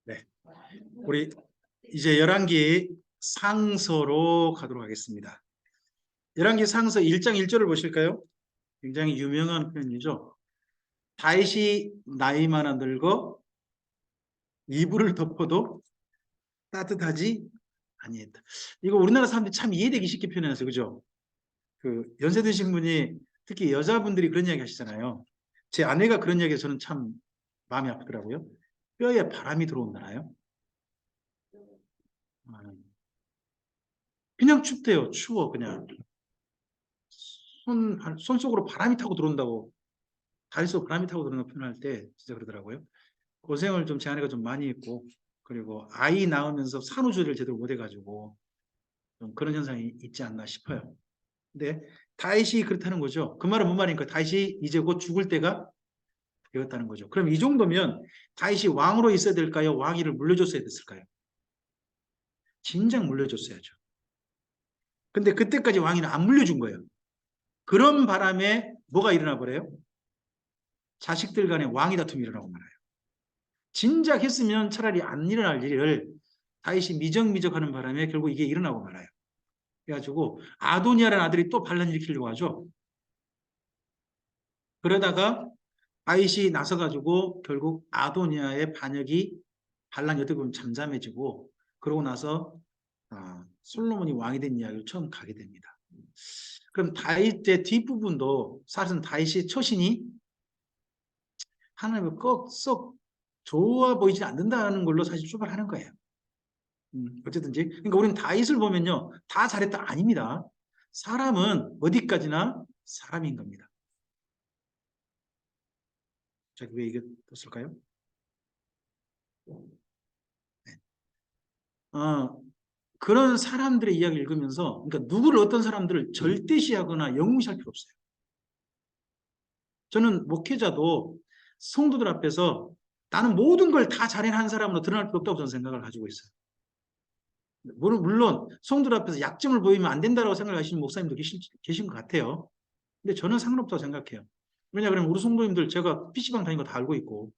네, 우리 이제 열왕기 상서로 가도록 하겠습니다. 열왕기 상서 1장 1절을 보실까요? 굉장히 유명한 표현이죠. 다윗이 나이마나 늙어 이불을 덮어도 따뜻하지 아니했다. 이거 우리나라 사람들이 참 이해되기 쉽게 표현해서 그죠? 그 연세 드신 분이 특히 여자분들이 그런 이야기 하시잖아요. 제 아내가 그런 이야기에 저는 참 마음이 아프더라고요. 뼈에 바람이 들어온다나요? 그냥 춥대요. 추워 그냥. 손 속으로 바람이 타고 들어온다고, 다리 속 바람이 타고 들어온다고 표현할 때 진짜 그러더라고요. 고생을 좀 제 아내가 좀 많이 했고, 그리고 아이 낳으면서 산후조리를 제대로 못 해가지고 좀 그런 현상이 있지 않나 싶어요. 근데 다윗이 그렇다는 거죠. 그 말은 뭔 말입니까? 다윗이 이제 곧 죽을 때가 되었다는 거죠. 그럼 이 정도면 다윗이 왕으로 있어야 될까요? 왕위를 물려줬어야 됐을까요? 진작 물려줬어야죠. 근데 그때까지 왕위는 안 물려준 거예요. 그런 바람에 뭐가 일어나 버려요? 자식들 간에 왕위 다툼이 일어나고 말아요. 진작 했으면 차라리 안 일어날 일을 다윗이 미적미적하는 바람에 결국 이게 일어나고 말아요. 그래가지고 아도니아라는 아들이 또 반란 일으키려고 하죠. 그러다가 다윗이 나서가지고 결국 아도니아의 반역이 반란이 어떻게 보면 잠잠해지고, 그러고 나서 솔로몬이 왕이 된 이야기를 처음 가게 됩니다. 그럼 다윗의 뒷부분도 사실은 다윗의 처신이 하나님을 썩 좋아 보이지 않는다는 걸로 사실 출발하는 거예요. 어쨌든지. 그러니까 우리는 다윗을 보면요, 다 잘했다 아닙니다. 사람은 어디까지나 사람인 겁니다. 자, 왜 이게 떴을까요? 네. 그런 사람들의 이야기를 읽으면서, 그러니까 누구를, 어떤 사람들을 절대시하거나 영웅시할 필요 없어요. 저는 목회자도 성도들 앞에서 나는 모든 걸 다 잘해낸 사람으로 드러날 필요 없다고 저는 생각을 가지고 있어요. 물론 성도들 앞에서 약점을 보이면 안 된다고 생각하시는 목사님도 계신 것 같아요. 근데 저는 상관없다고 생각해요. 왜냐 그러면 우리 성도님들 제가 PC방 다니는 거 다 알고 있고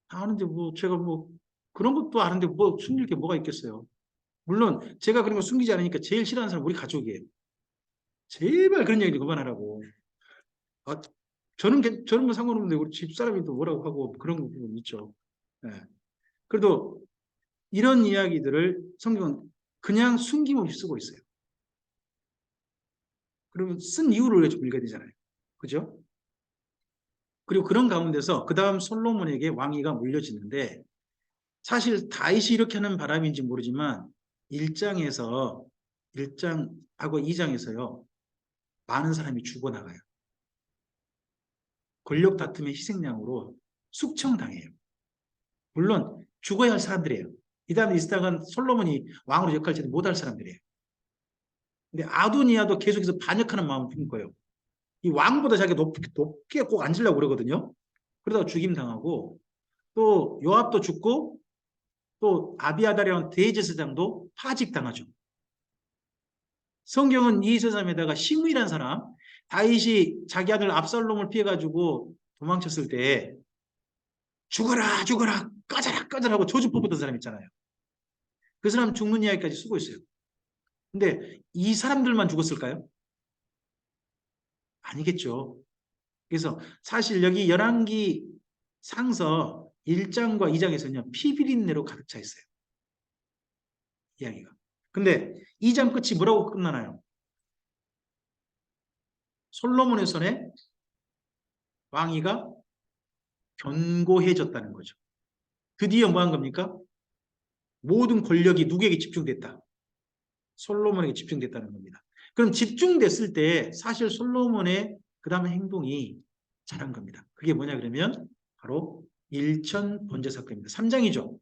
다 아는데, 뭐 제가 뭐 그런 것도 아는데 뭐 숨길 게 뭐가 있겠어요. 물론 제가 그런 거 숨기지 않으니까 제일 싫어하는 사람 우리 가족이에요. 제발 그런 얘기 그만하라고. 아, 저는 뭐 상관없는데 우리 집사람이 또 뭐라고 하고 그런 부분 있죠. 네. 그래도 이런 이야기들을 성경은 그냥 숨김없이 쓰고 있어요. 그러면 쓴 이유를 왜 좀 읽어야 되잖아요. 그죠? 그리고 그런 가운데서 그 다음 솔로몬에게 왕위가 물려지는데, 사실 다윗이 이렇게 하는 바람인지 모르지만 1장에서 1장하고 2장에서요 많은 사람이 죽어나가요. 권력 다툼의 희생양으로 숙청당해요. 물론 죽어야 할 사람들이에요. 이 다음에 이스닥은 솔로몬이 왕으로 역할지도 못할 사람들이에요. 근데 아도니아도 계속해서 반역하는 마음을 품은 거예요. 이 왕보다 자기가 높게 꼭 앉으려고 그러거든요. 그러다가 죽임 당하고, 또 요압도 죽고, 또 아비아다리온 대제사장도 파직당하죠. 성경은 이 세상에다가 시므이라는 사람, 다윗이 자기 아들 압살롬을 피해가지고 도망쳤을 때 죽어라 죽어라 꺼져라 꺼져라 하고 저주 뽑았던 사람 있잖아요. 그 사람 죽는 이야기까지 쓰고 있어요. 근데 이 사람들만 죽었을까요? 아니겠죠. 그래서 사실 여기 열왕기 상서 1장과 2장에서는요 피비린내로 가득 차 있어요, 이야기가. 근데 2장 끝이 뭐라고 끝나나요? 솔로몬의 손에 왕위가 견고해졌다는 거죠. 드디어 뭐 한 겁니까? 모든 권력이 누구에게 집중됐다? 솔로몬에게 집중됐다는 겁니다. 그럼 집중됐을 때 사실 솔로몬의 그 다음의 행동이 잘한 겁니다. 그게 뭐냐 그러면 바로 일천 번제 사건입니다. 3장이죠.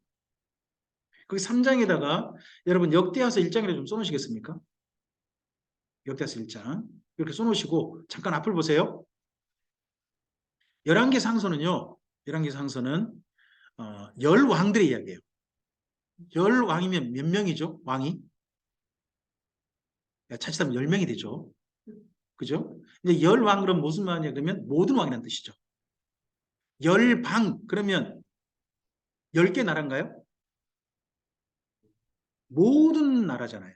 그 3장에다가 여러분 역대하서 1장이라 좀 써놓으시겠습니까? 역대하서 1장 이렇게 써놓으시고 잠깐 앞을 보세요. 열왕기 상서는요, 열왕기 상서는 열 왕들의 이야기예요. 열 왕이면 몇 명이죠? 왕이? 자칫하면 10명이 되죠. 그죠? 이제 열왕 그럼 무슨 말이냐 그러면 모든 왕이라는 뜻이죠. 열방 그러면 10개 나라인가요? 모든 나라잖아요.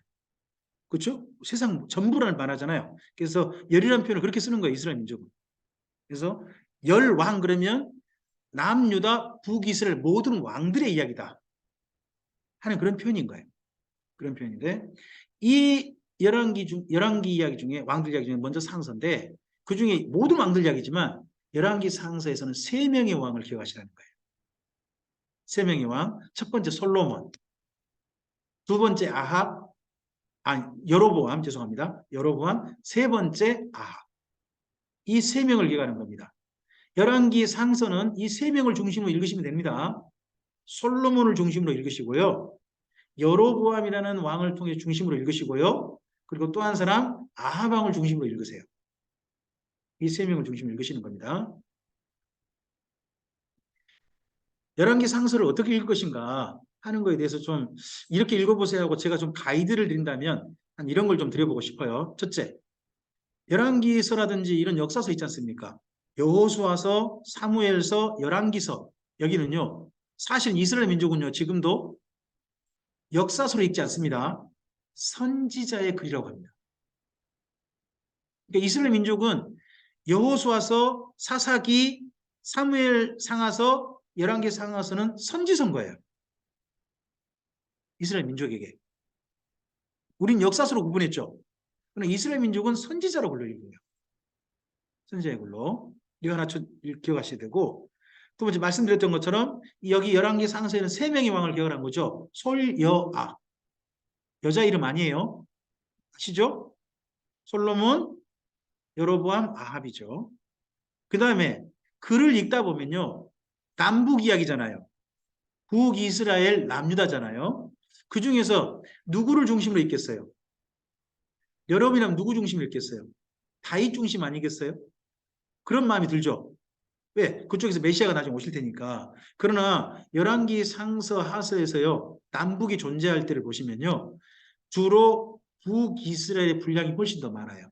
그렇죠? 세상 전부를 말하잖아요. 그래서 열이라는 표현을 그렇게 쓰는 거예요. 이스라엘 민족은. 그래서 열왕 그러면 남유다 북이스라엘 모든 왕들의 이야기다 하는 그런 표현인 거예요. 그런 표현인데 이 열왕기 이야기 중에 왕들 이야기 중에 먼저 상서인데 그 중에 모든 왕들 이야기지만 열왕기 상서에서는 3명의 왕을 기억하시라는 거예요. 3명의 왕. 첫 번째 솔로몬, 두 번째 아합, 아니 여로보암 죄송합니다. 여로보암, 세 번째 아합. 이 3명을 기억하는 겁니다. 열왕기 상서는 이 3명을 중심으로 읽으시면 됩니다. 솔로몬을 중심으로 읽으시고요. 여로보암이라는 왕을 통해 중심으로 읽으시고요. 그리고 또 한 사람 아합 왕을 중심으로 읽으세요. 이 3명을 중심으로 읽으시는 겁니다. 열왕기 상서를 어떻게 읽을 것인가 하는 거에 대해서 좀 이렇게 읽어보세요 하고 제가 좀 가이드를 드린다면 한 이런 걸 좀 드려보고 싶어요. 첫째, 열왕기서라든지 이런 역사서 있지 않습니까? 여호수아서, 사무엘서, 열왕기서 여기는요. 사실 이스라엘 민족은요. 지금도 역사서로 읽지 않습니다. 선지자의 글이라고 합니다. 그러니까 이스라엘 민족은 여호수아서, 사사기, 사무엘 상하서, 열왕기 상하서는 선지서인 거예요. 이스라엘 민족에게. 우린 역사서로 구분했죠. 그러나 이스라엘 민족은 선지자로 불러요. 선지자의 글로. 이거 하나 기억하셔야 되고 두 번째 말씀드렸던 것처럼 여기 열왕기 상서에는 3명의 왕을 기억을 한 거죠. 솔, 여, 아. 여자 이름 아니에요. 아시죠? 솔로몬, 여로보암, 아합이죠. 그 다음에 글을 읽다 보면요. 남북 이야기잖아요. 북이스라엘, 남유다잖아요. 그 중에서 누구를 중심으로 읽겠어요? 여러분이라면 누구 중심으로 읽겠어요? 다윗 중심 아니겠어요? 그런 마음이 들죠. 왜? 그쪽에서 메시아가 나중에 오실 테니까. 그러나 열왕기 상서 하서에서요. 남북이 존재할 때를 보시면요. 주로 북이스라엘의 분량이 훨씬 더 많아요.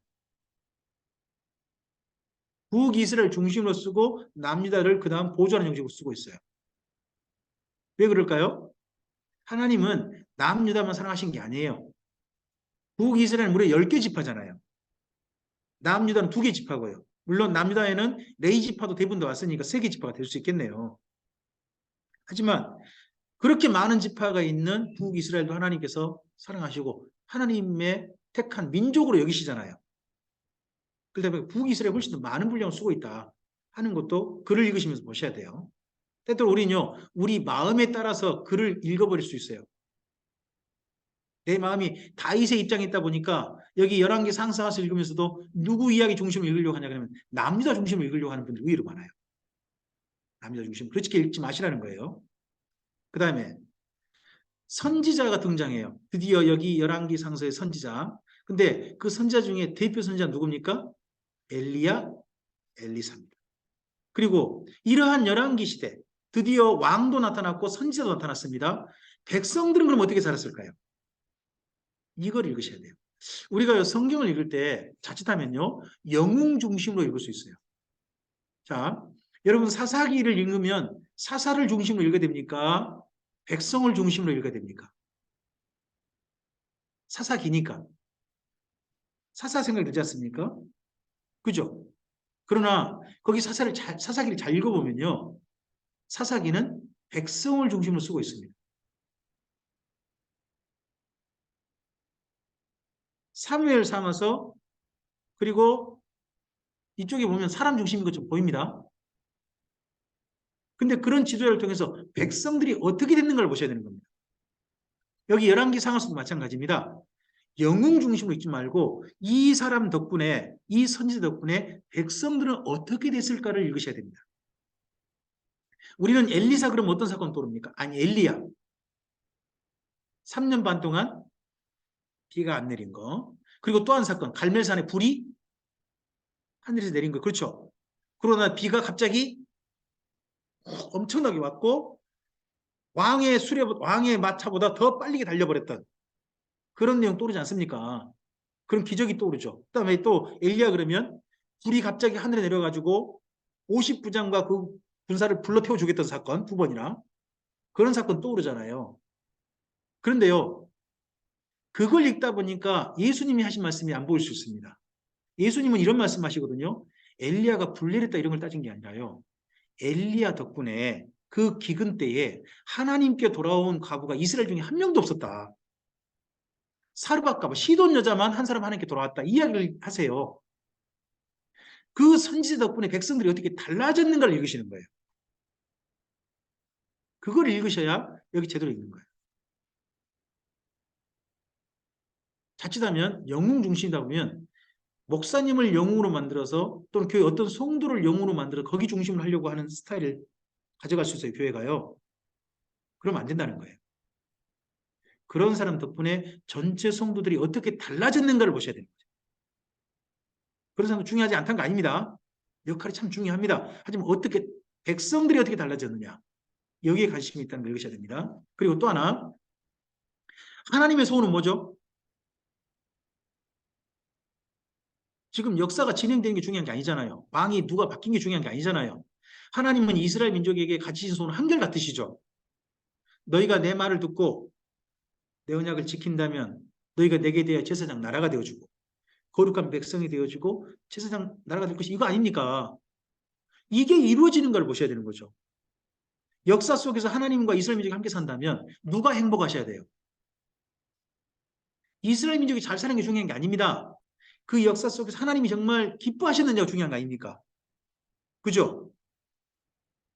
북이스라엘 중심으로 쓰고 남유다를 그 다음 보조하는 형식으로 쓰고 있어요. 왜 그럴까요? 하나님은 남유다만 사랑하신 게 아니에요. 북이스라엘은 무려 10개 지파잖아요. 남유다는 2개 지파고요. 물론 남유다에는 레위 지파도 대부분 왔으니까 3개 지파가 될 수 있겠네요. 하지만 그렇게 많은 지파가 있는 북이스라엘도 하나님께서 사랑하시고 하나님의 택한 민족으로 여기시잖아요. 그러다 보니 북이스라엘 훨씬 더 많은 분량을 쓰고 있다 하는 것도 글을 읽으시면서 보셔야 돼요. 때때로 우리는요. 우리 마음에 따라서 글을 읽어버릴 수 있어요. 내 마음이 다윗의 입장에 있다 보니까 여기 열왕기 상사하서 읽으면서도 누구 이야기 중심으로 읽으려고 하냐 그러면 남유다 중심으로 읽으려고 하는 분들이 의외로 많아요. 남유다 중심. 그렇게 읽지 마시라는 거예요. 그 다음에 선지자가 등장해요. 드디어 여기 열왕기 상서의 선지자. 근데 그 선지자 중에 대표 선지자 누굽니까? 엘리야, 엘리사입니다. 그리고 이러한 열왕기 시대 드디어 왕도 나타났고 선지자도 나타났습니다. 백성들은 그럼 어떻게 살았을까요? 이걸 읽으셔야 돼요. 우리가 성경을 읽을 때 자칫하면요. 영웅 중심으로 읽을 수 있어요. 자, 여러분 사사기를 읽으면 사사를 중심으로 읽어야 됩니까? 백성을 중심으로 읽어야 됩니까? 사사기니까. 사사 생각 들지 않습니까? 그죠? 그러나 거기 사사기를 잘 읽어보면요. 사사기는 백성을 중심으로 쓰고 있습니다. 사무엘 상하서 그리고 이쪽에 보면 사람 중심인 것 좀 보입니다. 근데 그런 지도자를 통해서 백성들이 어떻게 됐는가를 보셔야 되는 겁니다. 여기 열왕기 상하서도 마찬가지입니다. 영웅 중심으로 읽지 말고 이 사람 덕분에 이 선지자 덕분에 백성들은 어떻게 됐을까를 읽으셔야 됩니다. 우리는 엘리사 그러면 어떤 사건 떠오릅니까? 아니 엘리야. 3년 반 동안 비가 안 내린 거. 그리고 또 한 사건 갈멜산에 불이 하늘에서 내린 거. 그렇죠. 그러나 비가 갑자기 엄청나게 왔고 왕의 마차보다 더 빨리 달려버렸던 그런 내용 떠오르지 않습니까? 그런 기적이 떠오르죠. 그다음에 또 엘리야 그러면 불이 갑자기 하늘에 내려가지고 50부장과 그 군사를 불러 태워주겠다는 사건 2번이나 그런 사건 떠오르잖아요. 그런데요, 그걸 읽다 보니까 예수님이 하신 말씀이 안 보일 수 있습니다. 예수님은 이런 말씀하시거든요. 엘리야가 불내렸다 이런 걸 따진 게 아니라요. 엘리야 덕분에 그 기근 때에 하나님께 돌아온 과부가 이스라엘 중에 한 명도 없었다. 사르밧 과부 시돈 여자만 한 사람 하나님께 돌아왔다. 이야기를 하세요. 그 선지자 덕분에 백성들이 어떻게 달라졌는가를 읽으시는 거예요. 그걸 읽으셔야 여기 제대로 읽는 거예요. 자칫하면 영웅 중심이다 보면 목사님을 영웅으로 만들어서 또는 교회 어떤 성도를 영웅으로 만들어 거기 중심을 하려고 하는 스타일을 가져갈 수 있어요. 교회가요. 그러면 안 된다는 거예요. 그런 사람 덕분에 전체 성도들이 어떻게 달라졌는가를 보셔야 됩니다. 그런 사람도 중요하지 않다는 거 아닙니다. 역할이 참 중요합니다. 하지만 어떻게 백성들이 어떻게 달라졌느냐 여기에 관심이 있다는 걸 읽으셔야 됩니다. 그리고 또 하나 하나님의 소원은 뭐죠? 지금 역사가 진행되는 게 중요한 게 아니잖아요. 왕이 누가 바뀐 게 중요한 게 아니잖아요. 하나님은 이스라엘 민족에게 가지신 소원은 한결같으시죠. 너희가 내 말을 듣고 내 언약을 지킨다면 너희가 내게 대하여 제사장 나라가 되어주고 거룩한 백성이 되어주고 제사장 나라가 될 것이 이거 아닙니까? 이게 이루어지는 걸 보셔야 되는 거죠. 역사 속에서 하나님과 이스라엘 민족이 함께 산다면 누가 행복하셔야 돼요? 이스라엘 민족이 잘 사는 게 중요한 게 아닙니다. 그 역사 속에서 하나님이 정말 기뻐하셨느냐가 중요한 거 아닙니까? 그죠?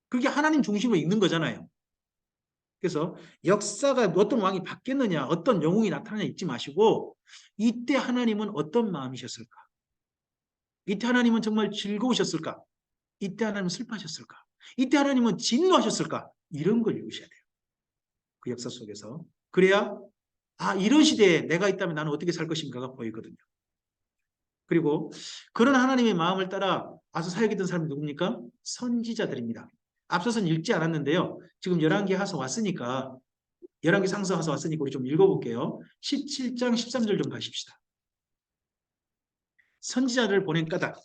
그게 하나님 중심으로 있는 거잖아요. 그래서 역사가 어떤 왕이 바뀌었느냐, 어떤 영웅이 나타나냐 잊지 마시고 이때 하나님은 어떤 마음이셨을까? 이때 하나님은 정말 즐거우셨을까? 이때 하나님은 슬퍼하셨을까? 이때 하나님은 진노하셨을까? 이런 걸 읽으셔야 돼요. 그 역사 속에서. 그래야 이런 시대에 내가 있다면 나는 어떻게 살 것인가가 보이거든요. 그리고 그런 하나님의 마음을 따라 와서 사역했던 사람이 누굽니까? 선지자들입니다. 앞서서는 읽지 않았는데요. 지금 열왕기 하서 왔으니까 열왕기 상서 와서 왔으니까 우리 좀 읽어볼게요. 17장 13절 좀 가십시다. 선지자를 보낸 까닭.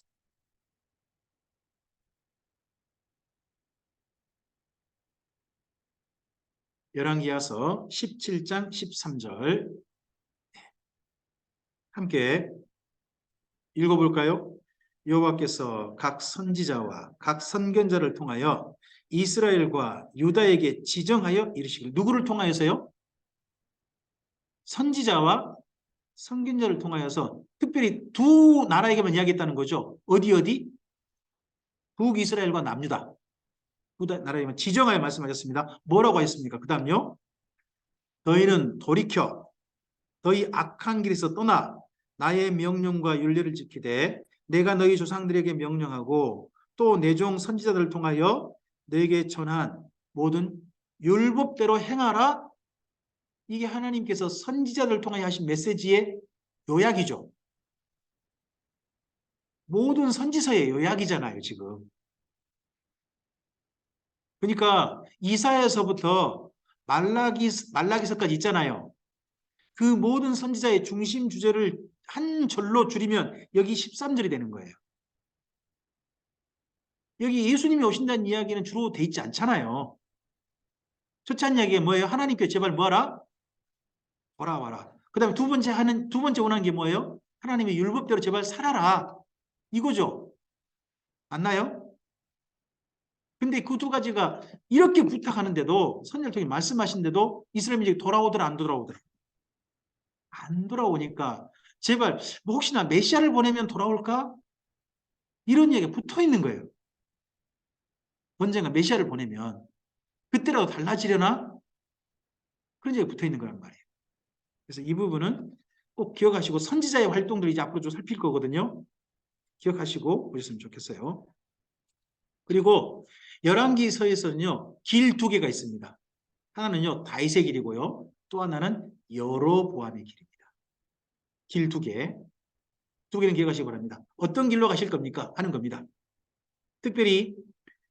열왕기하서 17장 13절 함께 읽어볼까요? 여호와께서 각 선지자와 각 선견자를 통하여 이스라엘과 유다에게 지정하여 이르시길. 누구를 통하여서요? 선지자와 선견자를 통하여서 특별히 두 나라에게만 이야기했다는 거죠. 어디? 북이스라엘과 남유다. 두 나라에게만 지정하여 말씀하셨습니다. 뭐라고 하셨습니까? 그 다음요. 너희는 돌이켜 너희 악한 길에서 떠나 나의 명령과 율례를 지키되 내가 너희 조상들에게 명령하고 또 내 종 선지자들을 통하여 너에게 전한 모든 율법대로 행하라. 이게 하나님께서 선지자들을 통하여 하신 메시지의 요약이죠. 모든 선지서의 요약이잖아요, 지금. 그러니까 이사야서부터 말라기서까지 있잖아요. 그 모든 선지자의 중심 주제를 한 절로 줄이면 여기 13절이 되는 거예요. 여기 예수님이 오신다는 이야기는 주로 돼 있지 않잖아요. 첫째 이야기가 뭐예요? 하나님께 제발 뭐하라? 돌아와라. 그 다음에 두 번째 원하는 게 뭐예요? 하나님의 율법대로 제발 살아라. 이거죠. 맞나요? 근데 그 두 가지가 이렇게 부탁하는데도 선지자를 통해 말씀하신데도 이스라엘 민족이 돌아오더라 안 돌아오더라. 안 돌아오니까 제발 뭐 혹시나 메시아를 보내면 돌아올까? 이런 얘기가 붙어 있는 거예요. 언젠가 메시아를 보내면 그때라도 달라지려나? 그런 얘기가 붙어 있는 거란 말이에요. 그래서 이 부분은 꼭 기억하시고 선지자의 활동들을 이제 앞으로 좀 살필 거거든요. 기억하시고 보셨으면 좋겠어요. 그리고 열왕기서에서는요. 길 두 개가 있습니다. 하나는요. 다윗의 길이고요. 또 하나는 여로보암의 길입니다. 길 두 개. 두 개는 기억하시기 바랍니다. 어떤 길로 가실 겁니까? 하는 겁니다. 특별히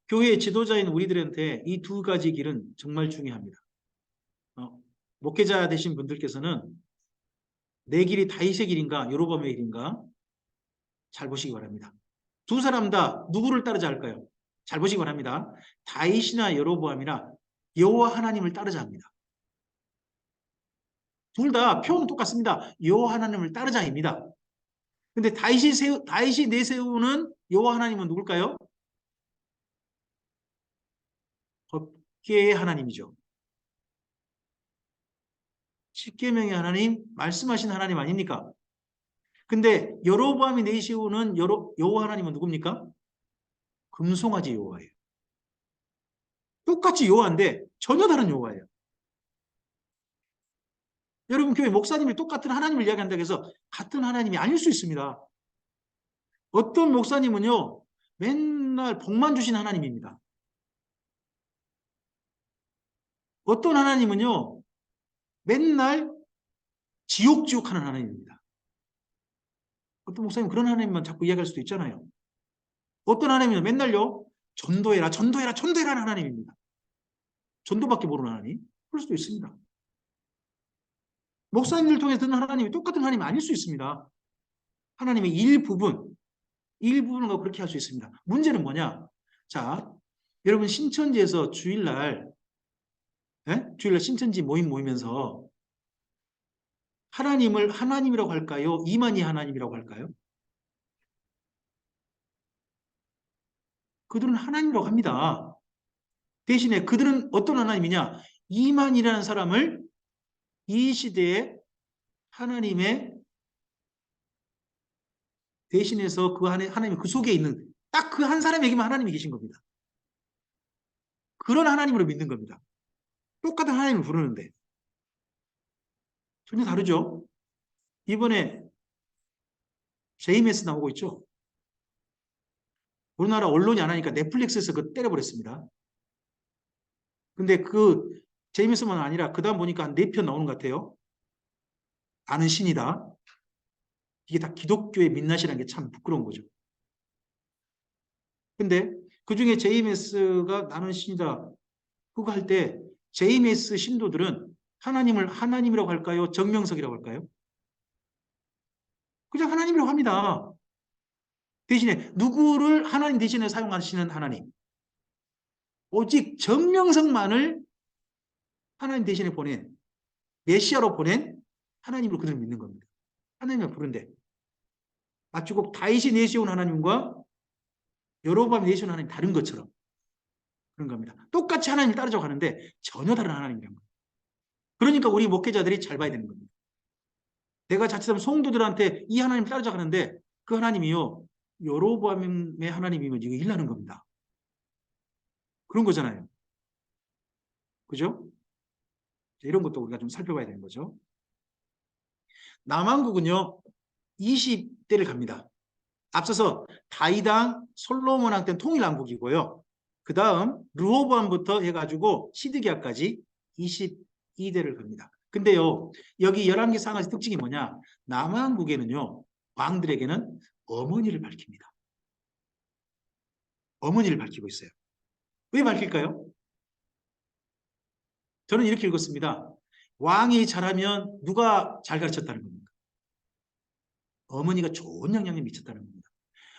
교회의 지도자인 우리들한테 이 두 가지 길은 정말 중요합니다. 목회자 되신 분들께서는 내 길이 다윗의 길인가 여로보암의 길인가 잘 보시기 바랍니다. 두 사람 다 누구를 따르자 할까요? 잘 보시기 바랍니다. 다윗이나 여로보암이나 여호와 하나님을 따르자 합니다. 둘 다 표현은 똑같습니다. 여호와 하나님을 따르자입니다. 근데 다윗이 내세우는 여호와 하나님은 누굴까요? 법계의 하나님이죠. 십계명의 하나님, 말씀하신 하나님 아닙니까? 근데 여로보암이 내세우는 여호와 하나님은 누굽니까? 금송아지 여호와예요. 똑같이 여호와인데 전혀 다른 여호와예요. 여러분 교회 목사님이 똑같은 하나님을 이야기한다고 해서 같은 하나님이 아닐 수 있습니다. 어떤 목사님은요 맨날 복만 주신 하나님입니다. 어떤 하나님은요 맨날 지옥하는 하나님입니다. 어떤 목사님 그런 하나님만 자꾸 이야기할 수도 있잖아요. 어떤 하나님은 맨날요 전도해라 전도해라 전도해라는 하나님입니다. 전도밖에 모르는 하나님. 그럴 수도 있습니다. 목사님들 통해 듣는 하나님이 똑같은 하나님이 아닐 수 있습니다. 하나님의 일부분을 그렇게 할 수 있습니다. 문제는 뭐냐? 자, 여러분 신천지에서 주일날 신천지 모이면서 하나님을 하나님이라고 할까요? 이만희 하나님이라고 할까요? 그들은 하나님이라고 합니다. 대신에 그들은 어떤 하나님이냐? 이만희라는 사람을 이 시대에 하나님의 대신해서 그 하나님 그 속에 있는 딱 그 한 사람에게만 하나님이 계신 겁니다. 그런 하나님으로 믿는 겁니다. 똑같은 하나님을 부르는데 전혀 다르죠. 이번에 JMS 나오고 있죠. 우리나라 언론이 안 하니까 넷플릭스에서 그 때려버렸습니다. 근데 그 JMS만 아니라 그 다음 보니까 한 4편 나오는 것 같아요. 나는 신이다. 이게 다 기독교의 민낯이라는 게 참 부끄러운 거죠. 근데 그 중에 JMS가 나는 신이다. 그거 할 때 JMS 신도들은 하나님을 하나님이라고 할까요? 정명석이라고 할까요? 그냥 하나님이라고 합니다. 대신에 누구를 하나님 대신에 사용하시는 하나님. 오직 정명석만을 하나님 대신에 보낸 메시아로 보낸 하나님으로 그들을 믿는 겁니다. 하나님을 부른데 마치 꼭 다윗이 내세운 하나님과 여로보암이 내세운 하나님이 다른 것처럼 그런 겁니다. 똑같이 하나님을 따르자고 하는데 전혀 다른 하나님이란 거예요. 그러니까 우리 목회자들이 잘 봐야 되는 겁니다. 내가 자칫하면 성도들한테 이 하나님을 따르자고 하는데 그 하나님이요 여로보암의 하나님이면 이거 일나는 겁니다. 그런 거잖아요. 그죠? 이런 것도 우리가 좀 살펴봐야 되는 거죠. 남왕국은요 20대를 갑니다. 앞서서 다윗왕, 솔로몬왕 때는 통일왕국이고요. 그 다음 르호보암부터 해가지고 시드기야까지 22대를 갑니다. 근데요 여기 11개 상하의 특징이 뭐냐? 남왕국에는요 왕들에게는 어머니를 밝힙니다. 어머니를 밝히고 있어요. 왜 밝힐까요? 저는 이렇게 읽었습니다. 왕이 잘하면 누가 잘 가르쳤다는 겁니까? 어머니가 좋은 영향을 미쳤다는 겁니다.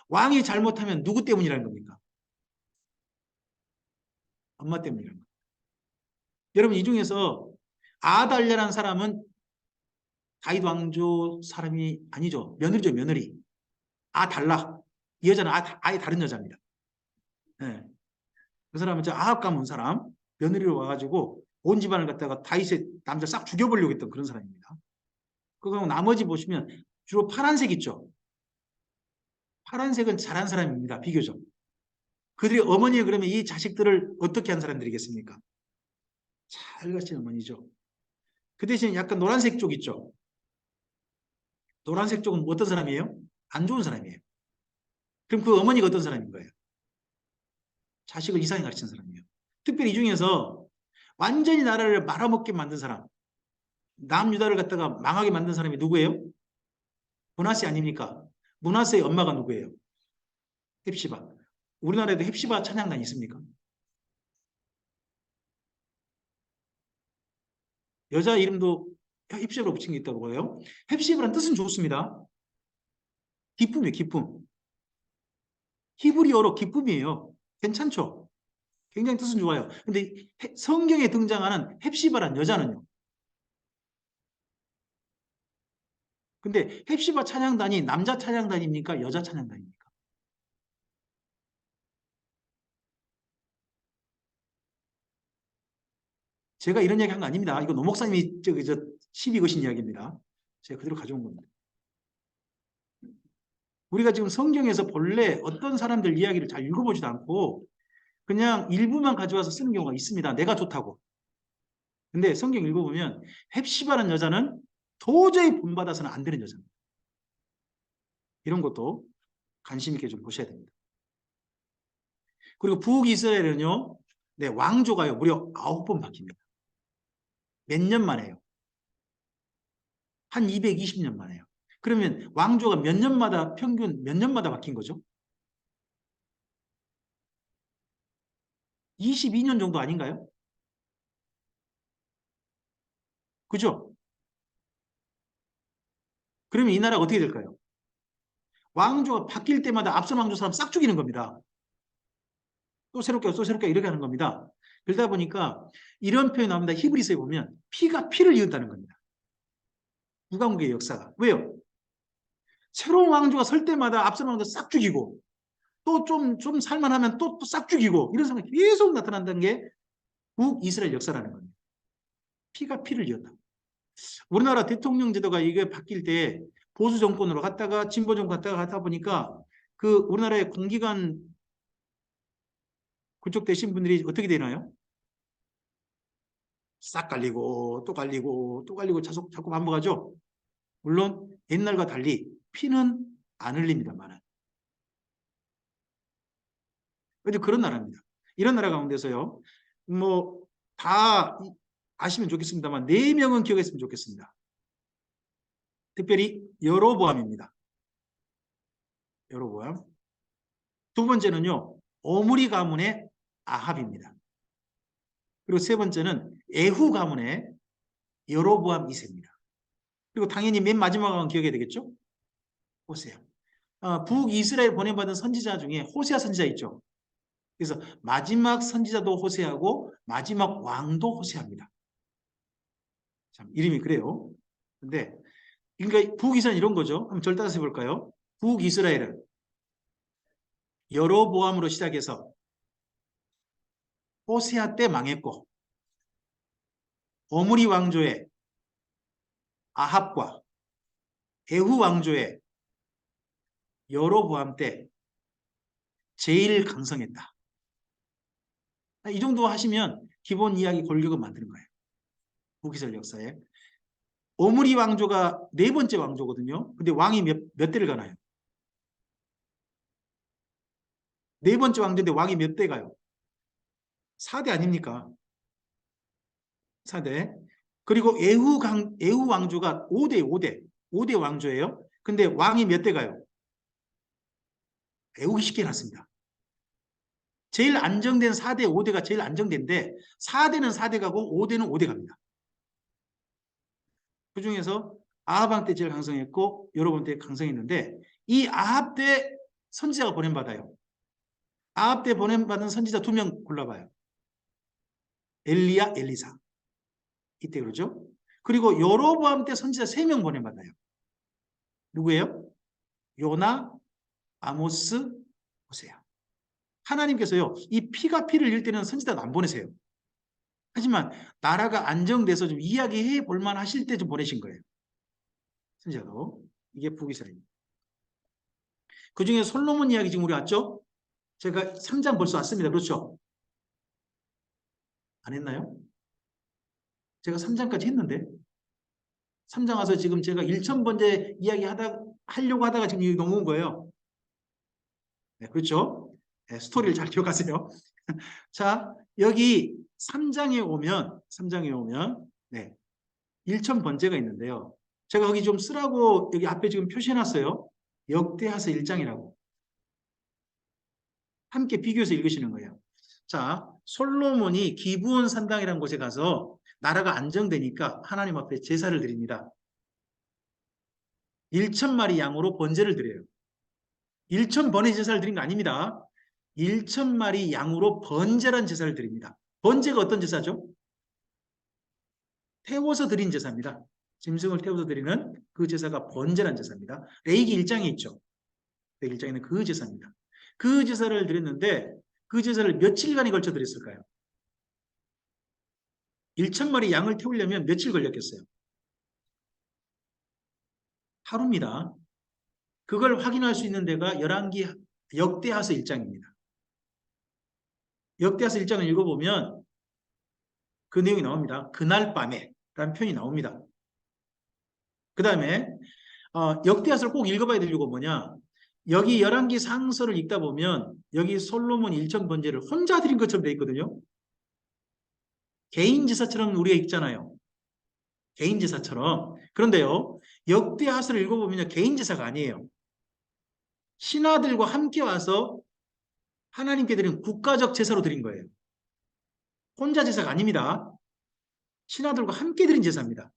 왕이 잘못하면 누구 때문이라는 겁니까? 엄마 때문이라는 겁니다. 여러분 이 중에서 아달랴라는 사람은 다윗 왕조 사람이 아니죠. 며느리죠, 며느리. 아달라. 이 여자는 아예 다른 여자입니다. 네. 그 사람은 아합 가문 사람, 며느리로 와가지고 온 집안을 갖다가 다윗의 남자 싹 죽여보려고 했던 그런 사람입니다. 그리고 나머지 보시면 주로 파란색 있죠. 파란색은 잘한 사람입니다. 비교적. 그들이 어머니가 그러면 이 자식들을 어떻게 한 사람들이겠습니까? 잘 가르친 어머니죠. 그 대신 약간 노란색 쪽 있죠. 노란색 쪽은 어떤 사람이에요? 안 좋은 사람이에요. 그럼 그 어머니가 어떤 사람인 거예요? 자식을 이상하게 가르친 사람이에요. 특별히 이 중에서 완전히 나라를 말아먹게 만든 사람, 남유다를 갖다가 망하게 만든 사람이 누구예요? 므낫세 아닙니까? 므낫세의 엄마가 누구예요? 헵시바. 우리나라에도 헵시바 찬양단이 있습니까? 여자 이름도 헵시바로 붙인 게 있다고 해요. 헵시바란 뜻은 좋습니다. 기쁨이에요, 기쁨. 히브리어로 기쁨이에요. 괜찮죠? 굉장히 뜻은 좋아요. 근데 성경에 등장하는 헵시바란 여자는요. 근데 헵시바 찬양단이 남자 찬양단입니까? 여자 찬양단입니까? 제가 이런 이야기 한 거 아닙니다. 이거 노 목사님이 시비 거신 이야기입니다. 제가 그대로 가져온 겁니다. 우리가 지금 성경에서 본래 어떤 사람들 이야기를 잘 읽어보지도 않고 그냥 일부만 가져와서 쓰는 경우가 있습니다. 내가 좋다고. 근데 성경 읽어보면 헵시바라는 여자는 도저히 본받아서는 안 되는 여자입니다. 이런 것도 관심 있게 좀 보셔야 됩니다. 그리고 북이스라엘은요, 네, 왕조가요, 무려 9번 바뀝니다. 몇 년 만에요? 한 220년 만에요. 그러면 왕조가 몇 년마다, 평균 몇 년마다 바뀐 거죠? 22년 정도 아닌가요? 그죠? 그러면 이 나라가 어떻게 될까요? 왕조가 바뀔 때마다 앞선 왕조 사람 싹 죽이는 겁니다. 또 새롭게 이렇게 하는 겁니다. 그러다 보니까 이런 표현이 나옵니다. 히브리서에 보면 피가 피를 이은다는 겁니다. 무관국의 역사가. 왜요? 새로운 왕조가 설 때마다 앞선 왕조 싹 죽이고 또 좀 살만하면 또 싹 죽이고 이런 상황이 계속 나타난다는 게 북이스라엘 역사라는 겁니다. 피가 피를 이었다. 우리나라 대통령 제도가 이게 바뀔 때 보수 정권으로 갔다가 진보 정권 갔다가 하다 보니까 그 우리나라의 공기관 그쪽 되신 분들이 어떻게 되나요? 싹 갈리고 또 갈리고 또 갈리고 자꾸 반복하죠. 물론 옛날과 달리 피는 안 흘립니다만은. 근데 그런 나라입니다. 이런 나라 가운데서요. 뭐 다 아시면 좋겠습니다만 4명은 기억했으면 좋겠습니다. 특별히 여로보암입니다. 여로보암. 두 번째는요. 오므리 가문의 아합입니다. 그리고 세 번째는 에후 가문의 여로보암 2세입니다. 그리고 당연히 맨 마지막은 기억해야 되겠죠? 호세아. 북이스라엘 보내받은 선지자 중에 호세아 선지자 있죠. 그래서 마지막 선지자도 호세아고 마지막 왕도 호세아입니다. 참 이름이 그래요. 근데 그러니까 북이스라엘 이런 거죠. 한번 절 따라서 해볼까요? 북이스라엘은 여로보암으로 시작해서 호세아 때 망했고 오므리 왕조의 아합과 에후 왕조의 여로보암 때 제일 강성했다. 이 정도 하시면 기본 이야기 골격은 만드는 거예요. 북이스라엘 역사에. 오므리 왕조가 4번째 왕조거든요. 근데 왕이 몇 대를 가나요? 4번째 왕조인데 왕이 몇 대 가요? 4대 아닙니까? 4대. 그리고 에후 왕조가 5대 왕조예요. 근데 왕이 몇 대 가요? 에후가 쉽게 났습니다. 제일 안정된 4대, 5대가 제일 안정된데 4대는 4대 가고 5대는 5대 갑니다. 그 중에서 아합 왕 때 제일 강성했고 여로보암 때 강성했는데 이 아합 때 선지자가 보냄받아요. 아합 때 보냄받은 선지자 2명 골라봐요. 엘리야, 엘리사. 이때 그러죠. 그리고 여로보암 때 선지자 3명 보냄받아요. 누구예요? 요나, 아모스, 호세아. 하나님께서요. 이 피가 피를 잃을 때는 선지자도 안 보내세요. 하지만 나라가 안정돼서 좀 이야기해 볼만 하실 때 좀 보내신 거예요. 선지자도. 이게 북이스라엘입니다. 그중에 솔로몬 이야기 지금 우리 왔죠? 제가 3장 벌써 왔습니다. 그렇죠? 안 했나요? 제가 3장까지 했는데 3장 와서 지금 제가 1000번째 이야기 하려고 하다가 지금 여기 넘어온 거예요. 네, 그렇죠? 네, 스토리를 잘 기억하세요. 자, 여기 3장에 오면 네, 1000번째가 있는데요. 제가 거기 좀 쓰라고 여기 앞에 지금 표시해놨어요. 역대하서 1장이라고. 함께 비교해서 읽으시는 거예요. 자, 솔로몬이 기브온 산당이라는 곳에 가서 나라가 안정되니까 하나님 앞에 제사를 드립니다. 1000마리 양으로 번제를 드려요. 1000번의 제사를 드린 거 아닙니다. 1,000마리 양으로 번제란 제사를 드립니다. 번제가 어떤 제사죠? 태워서 드린 제사입니다. 짐승을 태워서 드리는 그 제사가 번제란 제사입니다. 레위기 1장에 있죠. 레위기 1장에는 그 제사입니다. 그 제사를 드렸는데 그 제사를 며칠간에 걸쳐 드렸을까요? 1,000마리 양을 태우려면 며칠 걸렸겠어요? 하루입니다. 그걸 확인할 수 있는 데가 열왕기 역대하서 1장입니다. 역대하서 1장을 읽어보면 그 내용이 나옵니다. 그날 밤에 라는 표현이 나옵니다. 그 다음에 역대하서를 꼭 읽어봐야 될 이유가 뭐냐. 여기 열왕기 상서를 읽다 보면 여기 솔로몬 일천번제를 혼자 드린 것처럼 되어 있거든요. 개인 제사처럼 우리가 읽잖아요. 개인 제사처럼. 그런데요. 역대하서를 읽어보면 개인 제사가 아니에요. 신하들과 함께 와서 하나님께 드린 국가적 제사로 드린 거예요. 혼자 제사가 아닙니다. 신하들과 함께 드린 제사입니다.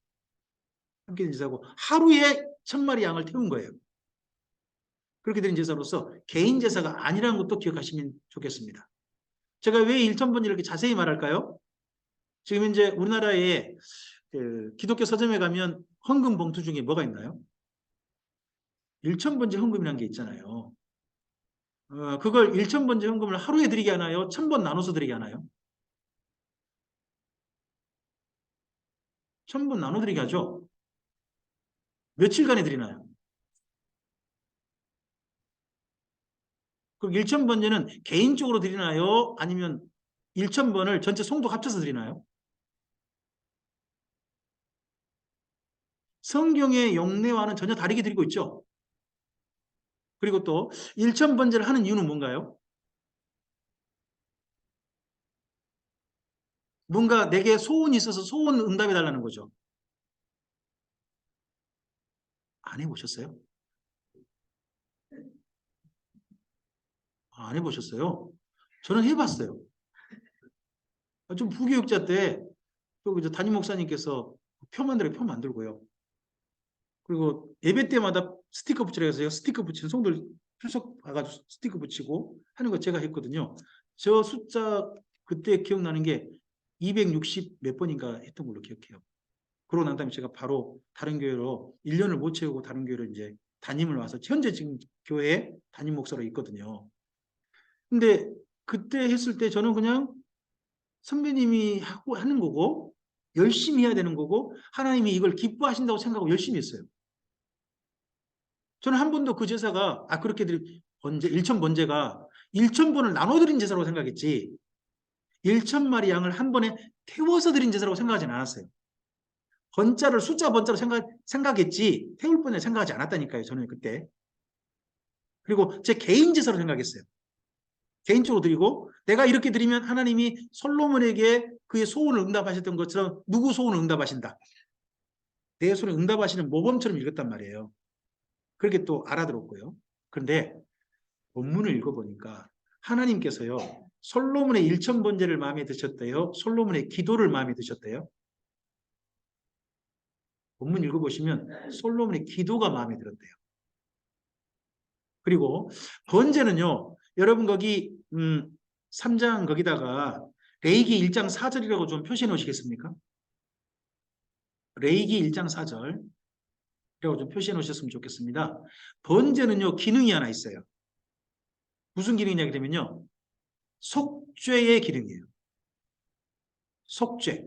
함께 드린 제사고 하루에 1,000마리 양을 태운 거예요. 그렇게 드린 제사로서 개인 제사가 아니라는 것도 기억하시면 좋겠습니다. 제가 왜 1,000번을 이렇게 자세히 말할까요? 지금 이제 우리나라에 그 기독교 서점에 가면 헌금 봉투 중에 뭐가 있나요? 1,000번째 헌금이라는 게 있잖아요. 그걸 1,000번째 헌금을 하루에 드리게 하나요? 1,000번 나눠서 드리게 하나요? 1,000번 나눠 드리게 하죠. 며칠간에 드리나요? 그럼 1,000번째는 개인적으로 드리나요? 아니면 1,000번을 전체 성도 합쳐서 드리나요? 성경의 용례와는 전혀 다르게 드리고 있죠. 그리고 또 1,000번째를 하는 이유는 뭔가요? 뭔가 내게 소원이 있어서 소원 응답해 달라는 거죠. 안 해보셨어요? 안 해보셨어요? 저는 해봤어요. 좀 부교육자 때 또 이제 담임 목사님께서 표 만들고요. 그리고 예배 때마다 스티커 붙이라 해서 스티커 붙이는 성도들 출석 와가지고 스티커 붙이고 하는 거 제가 했거든요. 저 숫자 그때 기억나는 게 260 몇 번인가 했던 걸로 기억해요. 그러고 난 다음에 제가 바로 다른 교회로 1년을 못 채우고 다른 교회로 이제 담임을 와서 현재 지금 교회 담임 목사로 있거든요. 근데 그때 했을 때 저는 그냥 선배님이 하고 하는 거고 열심히 해야 되는 거고 하나님이 이걸 기뻐하신다고 생각하고 열심히 했어요. 저는 한 번도 그 제사가 그렇게 번제 1,000번제가 1,000번을 나눠드린 제사라고 생각했지 1,000마리 양을 한 번에 태워서 드린 제사라고 생각하지는 않았어요. 번자를 숫자 번자로 생각했지 태울 번에 생각하지 않았다니까요. 저는 그때. 그리고 제 개인 제사로 생각했어요. 개인적으로 드리고 내가 이렇게 드리면 하나님이 솔로몬에게 그의 소원을 응답하셨던 것처럼 누구 소원을 응답하신다. 내 소원을 응답하시는 모범처럼 읽었단 말이에요. 그렇게 또 알아들었고요. 그런데 본문을 읽어보니까 하나님께서요. 솔로몬의 1,000번제를 마음에 드셨대요. 솔로몬의 기도를 마음에 드셨대요. 본문 읽어보시면 솔로몬의 기도가 마음에 들었대요. 그리고 번제는요. 여러분 거기 3장 거기다가 레위기 1장 4절이라고 좀 표시해 놓으시겠습니까? 레위기 1장 4절이라고 좀 표시해 놓으셨으면 좋겠습니다. 번제는요. 기능이 하나 있어요. 무슨 기능이냐 그러면요. 속죄의 기능이에요. 속죄.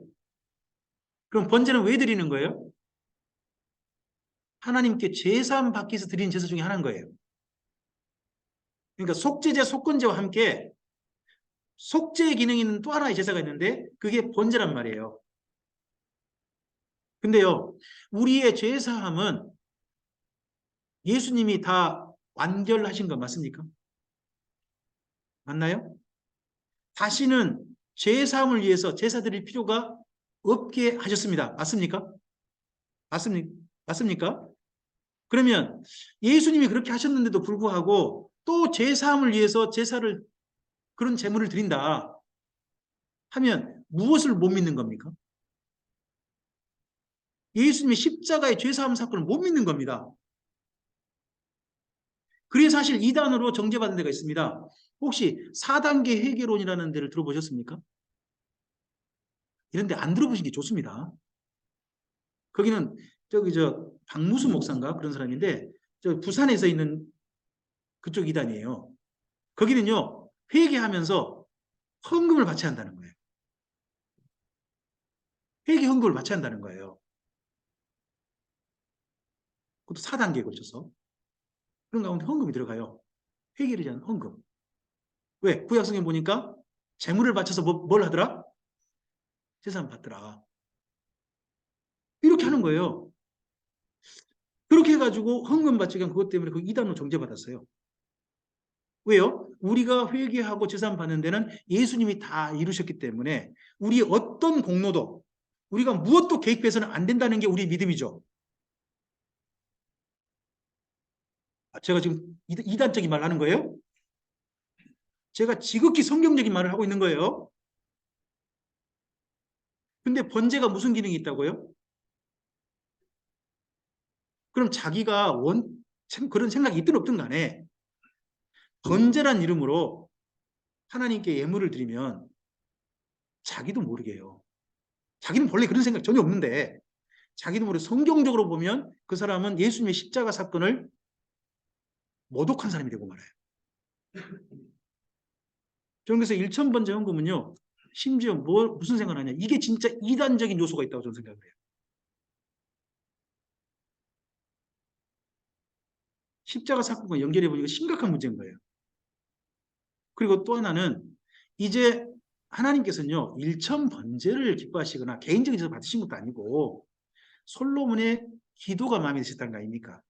그럼 번제는 왜 드리는 거예요? 하나님께 제사함 받기 위해서 드리는 제사 중에 하나인 거예요. 그러니까 속죄제, 속건제와 함께 속죄의 기능이 있는 또 하나의 제사가 있는데 그게 번제란 말이에요. 근데요, 우리의 제사함은 예수님이 다 완결하신 거 맞습니까? 맞나요? 다시는 제사함을 위해서 제사 드릴 필요가 없게 하셨습니다. 맞습니까? 맞습니까? 그러면 예수님이 그렇게 하셨는데도 불구하고 또 제사함을 위해서 제사를 그런 제물을 드린다 하면 무엇을 못 믿는 겁니까? 예수님의 십자가의 죄사함 사건을 못 믿는 겁니다. 그래서 사실 이단으로 정죄받은 데가 있습니다. 혹시 4단계 회개론이라는 데를 들어보셨습니까? 이런 데 안 들어보신 게 좋습니다. 거기는 저기 박무수 목사인가 그런 사람인데 저 부산에서 있는 그쪽 이단이에요. 거기는요 회개하면서 헌금을 바쳐야 한다는 거예요. 회개 헌금을 바쳐야 한다는 거예요. 그것도 4단계에 걸쳐서. 그런 가운데 헌금이 들어가요. 회개를 위한 헌금. 왜? 구약성경 보니까 재물을 바쳐서 뭘 하더라? 재산 받더라. 이렇게 하는 거예요. 그렇게 해가지고 헌금 바치기 한 그것 때문에 그 이단으로 정죄받았어요. 왜요? 우리가 회개하고 재산 받는 데는 예수님이 다 이루셨기 때문에 우리의 어떤 공로도 우리가 무엇도 개입해서는 안 된다는 게 우리 믿음이죠. 제가 지금 이단적인 말 하는 거예요? 제가 지극히 성경적인 말을 하고 있는 거예요. 근데 번제가 무슨 기능이 있다고요? 그럼 자기가 그런 생각이 있든 없든 간에 번제란 이름으로 하나님께 예물을 드리면 자기도 모르게 해요. 자기는 본래 그런 생각 전혀 없는데 자기도 모르게 성경적으로 보면 그 사람은 예수님의 십자가 사건을 모독한 사람이 되고 말아요. 저는 그래서 일천번제 헌금은요. 심지어 무슨 생각을 하냐. 이게 진짜 이단적인 요소가 있다고 저는 생각을 해요. 십자가 사건과 연결해 보니까 심각한 문제인 거예요. 그리고 또 하나는 이제 하나님께서는요. 일천번제를 기뻐하시거나 개인적인 제사 받으신 것도 아니고 솔로몬의 기도가 마음에 드셨다는 거 아닙니까?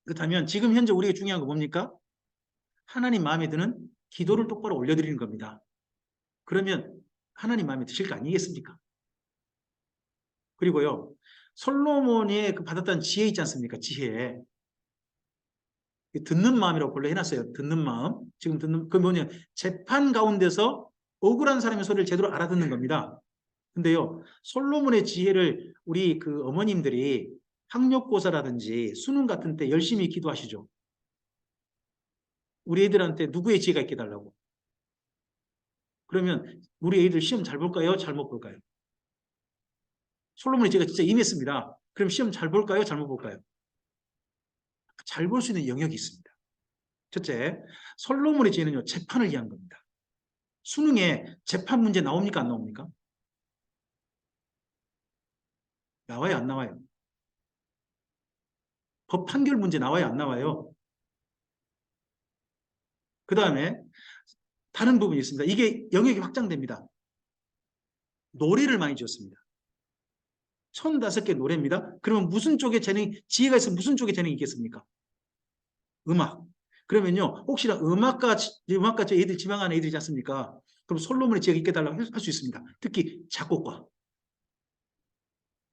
그렇다면 지금 현재 우리에게 중요한 거 뭡니까? 하나님 마음에 드는 기도를 똑바로 올려드리는 겁니다. 그러면 하나님 마음에 드실 거 아니겠습니까? 그리고요. 솔로몬이 그 받았던 지혜 있지 않습니까? 지혜. 듣는 마음이라고 본래 해놨어요. 듣는 마음. 지금 그 뭐냐. 재판 가운데서 억울한 사람의 소리를 제대로 알아듣는 겁니다. 근데요. 솔로몬의 지혜를 우리 그 어머님들이 학력고사라든지 수능 같은 때 열심히 기도하시죠. 우리 애들한테 누구의 지혜가 있게 달라고. 그러면 우리 애들 시험 잘 볼까요? 잘못 볼까요? 솔로몬의 지혜가 진짜 임했습니다. 그럼 시험 잘 볼까요? 잘못 볼까요? 잘 볼 수 있는 영역이 있습니다. 첫째, 솔로몬의 지혜는요, 재판을 위한 겁니다. 수능에 재판 문제 나옵니까? 안 나옵니까? 나와요? 안 나와요? 법 판결 문제 나와요? 안 나와요? 그 다음에 다른 부분이 있습니다. 이게 영역이 확장됩니다. 노래를 많이 지었습니다. 1005개 노래입니다. 그러면 무슨 쪽에 지혜가 있으면 무슨 쪽에 재능이 있겠습니까? 음악. 그러면요, 혹시나 음악가 애들 지망하는 애들이지 않습니까? 그럼 솔로몬의 지혜가 있게 달라고 할 수 있습니다. 특히 작곡가.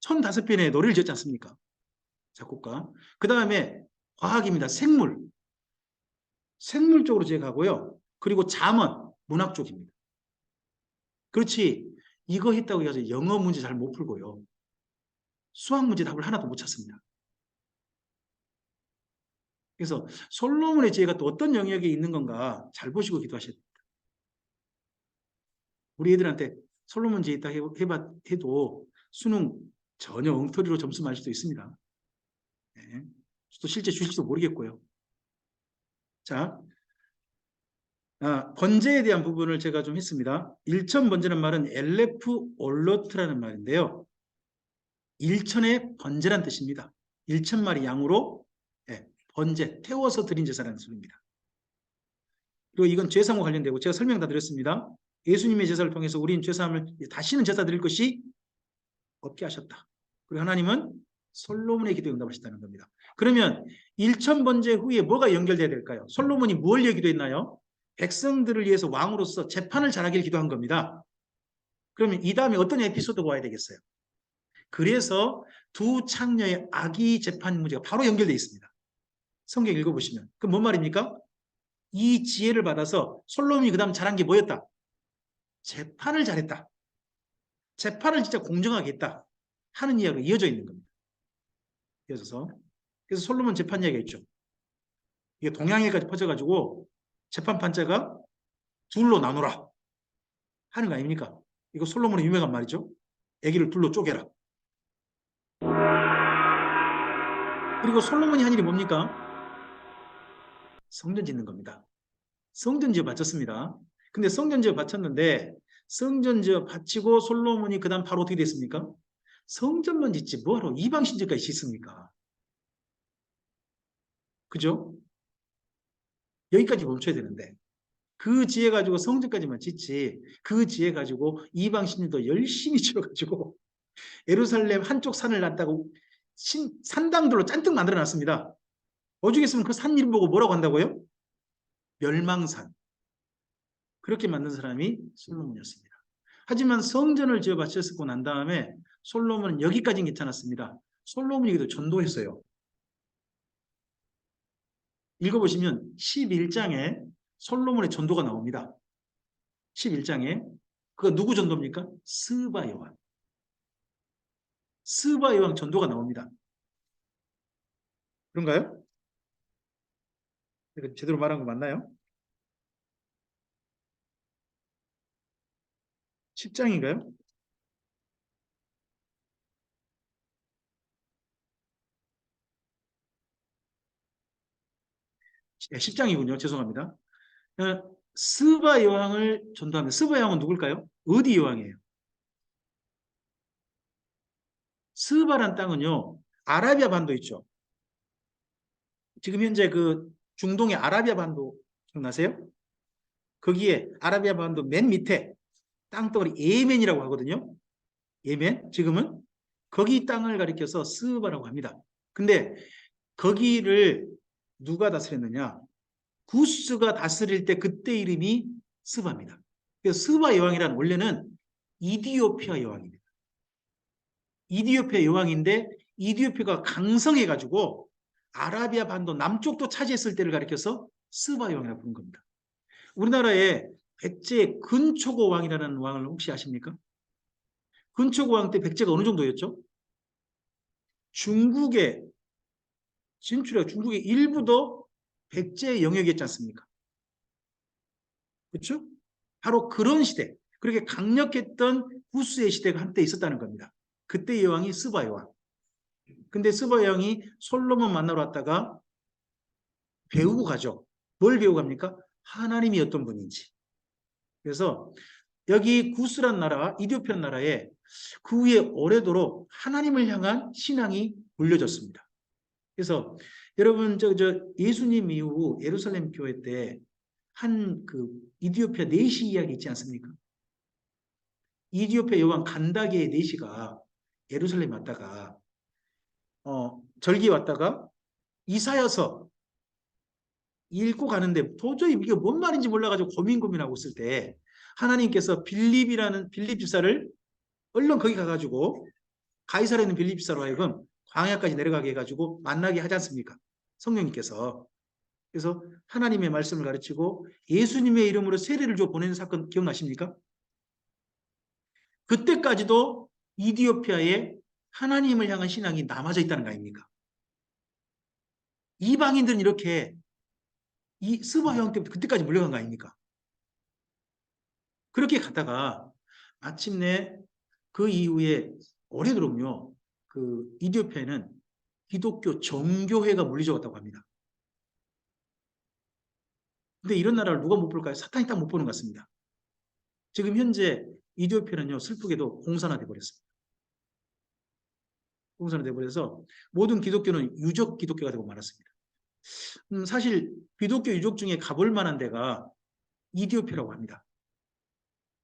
1005편의 노래를 지었지 않습니까? 작곡가. 그 다음에 과학입니다. 생물 쪽으로 제가 가고요. 그리고 자문, 문학 쪽입니다. 그렇지. 이거 했다고 해서 영어 문제 잘 못 풀고요. 수학 문제 답을 하나도 못 찾습니다. 그래서 솔로몬의 지혜가 또 어떤 영역에 있는 건가 잘 보시고 기도하셔야 됩니다. 우리 애들한테 솔로몬 지혜 있다 해도 수능 전혀 엉터리로 점수 맞을 수도 있습니다. 네. 또 실제 주실지도 모르겠고요. 자, 번제에 대한 부분을 제가 좀 했습니다. 일천 번제는 말은 엘레프 올로트라는 말인데요. 일천의 번제란 뜻입니다. 1,000마리 양으로 번제, 태워서 드린 제사라는 소리입니다. 그리고 이건 죄사함과 관련되고 제가 설명 다 드렸습니다. 예수님의 제사를 통해서 우리는 죄사함을 다시는 제사 드릴 것이 없게 하셨다. 그리고 하나님은 솔로몬의 기도에 응답하셨다는 겁니다. 그러면 1,000번제 후에 뭐가 연결돼야 될까요? 솔로몬이 뭘 기도했나요? 백성들을 위해서 왕으로서 재판을 잘하길 기도한 겁니다. 그러면 이 다음에 어떤 에피소드가 와야 되겠어요? 그래서 두 창녀의 아기 재판 문제가 바로 연결되어 있습니다. 성경 읽어보시면. 그럼 뭔 말입니까? 이 지혜를 받아서 솔로몬이 그 다음 잘한 게 뭐였다? 재판을 잘했다. 재판을 진짜 공정하게 했다. 하는 이야기가 이어져 있는 겁니다. 이어져서. 그래서 솔로몬 재판 이야기가 있죠. 이게 동양에까지 퍼져가지고 재판판자가 둘로 나누라 하는 거 아닙니까? 이거 솔로몬의 유명한 말이죠. 아기를 둘로 쪼개라. 그리고 솔로몬이 한 일이 뭡니까? 성전 짓는 겁니다. 성전 지어 바쳤습니다. 근데 성전 지어 바쳤는데 성전 지어 바치고 솔로몬이 그 다음 바로 어떻게 됐습니까? 성전만 짓지 뭐하러 이방 신전까지 짓습니까? 그죠? 여기까지 멈춰야 되는데 그 지혜 가지고 성전까지만 짓지 그 지혜 가지고 이방 신전도 열심히 지어가지고 예루살렘 한쪽 산을 놨다고 산당들로 잔뜩 만들어 놨습니다. 오죽했으면 그 산 이름 보고 뭐라고 한다고요? 멸망산. 그렇게 만든 사람이 솔로몬이었습니다. 하지만 성전을 지어 바쳤고 난 다음에 솔로몬은 여기까지는 괜찮았습니다. 솔로몬에게도 전도했어요. 읽어보시면 11장에 솔로몬의 전도가 나옵니다. 11장에 그가 누구 전도입니까? 스바 여왕. 스바 여왕 전도가 나옵니다. 그런가요? 제대로 말한 거 맞나요? 10장인가요? 10장이군요. 죄송합니다. 스바 여왕을 전도하면 스바 여왕은 누굴까요? 어디 여왕이에요? 스바란 땅은요. 아라비아 반도 있죠. 지금 현재 그 중동의 아라비아 반도 기억나세요? 거기에 아라비아 반도 맨 밑에 땅덩어리 예멘이라고 하거든요. 예멘 지금은 거기 땅을 가리켜서 스바라고 합니다. 근데 거기를 누가 다스렸느냐? 구스가 다스릴 때 그때 이름이 스바입니다. 그래서 스바 여왕이란 원래는 이디오피아 여왕입니다. 이디오피아 여왕인데 이디오피아가 강성해가지고 아라비아 반도 남쪽도 차지했을 때를 가리켜서 스바 여왕이라고 부른 겁니다. 우리나라에 백제 근초고 왕이라는 왕을 혹시 아십니까? 근초고 왕 때 백제가 어느 정도였죠? 중국에 진출해 중국의 일부도 백제 영역이었지 않습니까? 그렇죠? 바로 그런 시대, 그렇게 강력했던 구스의 시대가 한때 있었다는 겁니다. 그때 여왕이 스바 여왕. 근데 스바 여왕이 솔로몬 만나러 왔다가 배우고 가죠. 뭘 배우고 갑니까? 하나님이 어떤 분인지. 그래서 여기 구스란 나라, 이디오피아 나라에 그 후에 오래도록 하나님을 향한 신앙이 물려졌습니다. 그래서 여러분 저 예수님 이후 예루살렘 교회 때 한 그 이디오피아 내시 이야기 있지 않습니까? 이디오피아 여왕 간다게의 내시가 예루살렘 왔다가 절기 왔다가 이사여서 읽고 가는데 도저히 이게 뭔 말인지 몰라가지고 고민하고 있을 때 하나님께서 빌립 집사를 얼른 거기 가가지고 가이사르에 있는 빌립 집사로 하여금 광야까지 내려가게 해가지고 만나게 하지 않습니까? 성령님께서. 그래서 하나님의 말씀을 가르치고 예수님의 이름으로 세례를 줘 보내는 사건 기억나십니까? 그때까지도 이디오피아에 하나님을 향한 신앙이 남아져 있다는 거 아닙니까? 이방인들은 이렇게 이 스바 여왕 때부터 그때까지 물려간 거 아닙니까? 그렇게 가다가 마침내 그 이후에 오래도록요, 그 이디오피아에는 기독교 정교회가 물리적었다고 합니다. 근데 이런 나라를 누가 못 볼까요? 사탄이 딱 못 보는 것 같습니다. 지금 현재 이디오피아는요, 슬프게도 공산화돼 버렸습니다. 공산화돼 버려서 모든 기독교는 유적 기독교가 되고 말았습니다. 사실 기독교 유적 중에 가볼 만한 데가 이디오피아라고 합니다.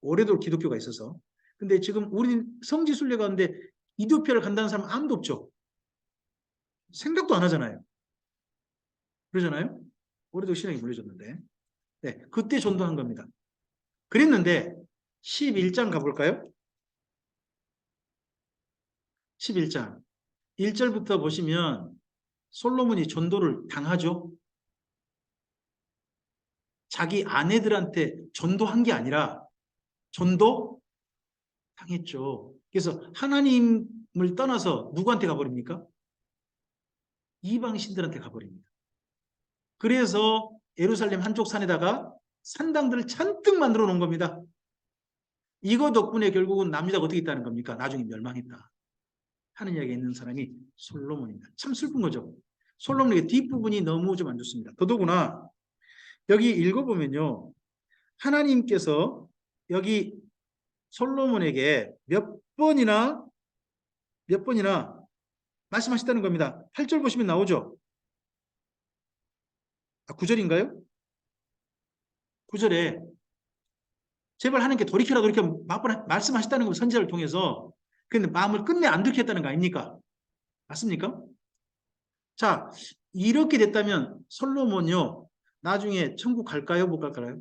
오래도록 기독교가 있어서. 근데 지금 우리 성지 순례 가는데 이디오피아를 간다는 사람은 아무도 없죠. 생각도 안 하잖아요. 그러잖아요. 오래도록 신앙이 물려졌는데. 네, 그때 전도한 겁니다. 그랬는데 11장 가볼까요? 11장 1절부터 보시면 솔로몬이 전도를 당하죠. 자기 아내들한테 전도한 게 아니라 전도 당했죠. 그래서 하나님을 떠나서 누구한테 가버립니까? 이방 신들한테 가버립니다. 그래서 예루살렘 한쪽 산에다가 산당들을 잔뜩 만들어 놓은 겁니다. 이거 덕분에 결국은 남유다가 어떻게 있다는 겁니까? 나중에 멸망했다 하는 이야기가 있는 사람이 솔로몬입니다. 참 슬픈 거죠. 솔로몬의 뒷부분이 너무 좀 안 좋습니다. 더더구나 여기 읽어보면요. 하나님께서 여기 솔로몬에게 몇 번이나 말씀하셨다는 겁니다. 8절 보시면 나오죠. 9절인가요? 9절에 제발 하나님께 돌이켜라 이렇게 몇 번 말씀하셨다는 겁니다. 선지자를 통해서. 그런데 마음을 끝내 안 들켰다는 거 아닙니까? 맞습니까? 자, 이렇게 됐다면 솔로몬요. 나중에 천국 갈까요? 못 갈까요?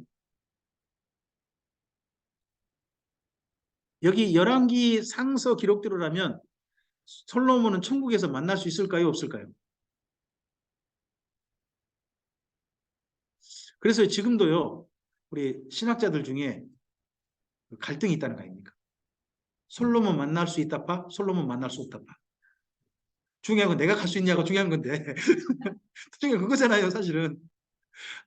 여기 열왕기 상서 기록대로라면 솔로몬은 천국에서 만날 수 있을까요? 없을까요? 그래서 지금도요. 우리 신학자들 중에 갈등이 있다는 거 아닙니까? 솔로몬 만날 수 있다파, 솔로몬 만날 수 없다파. 중요한 건 내가 갈 수 있냐가 중요한 건데 중요한 그거잖아요, 사실은.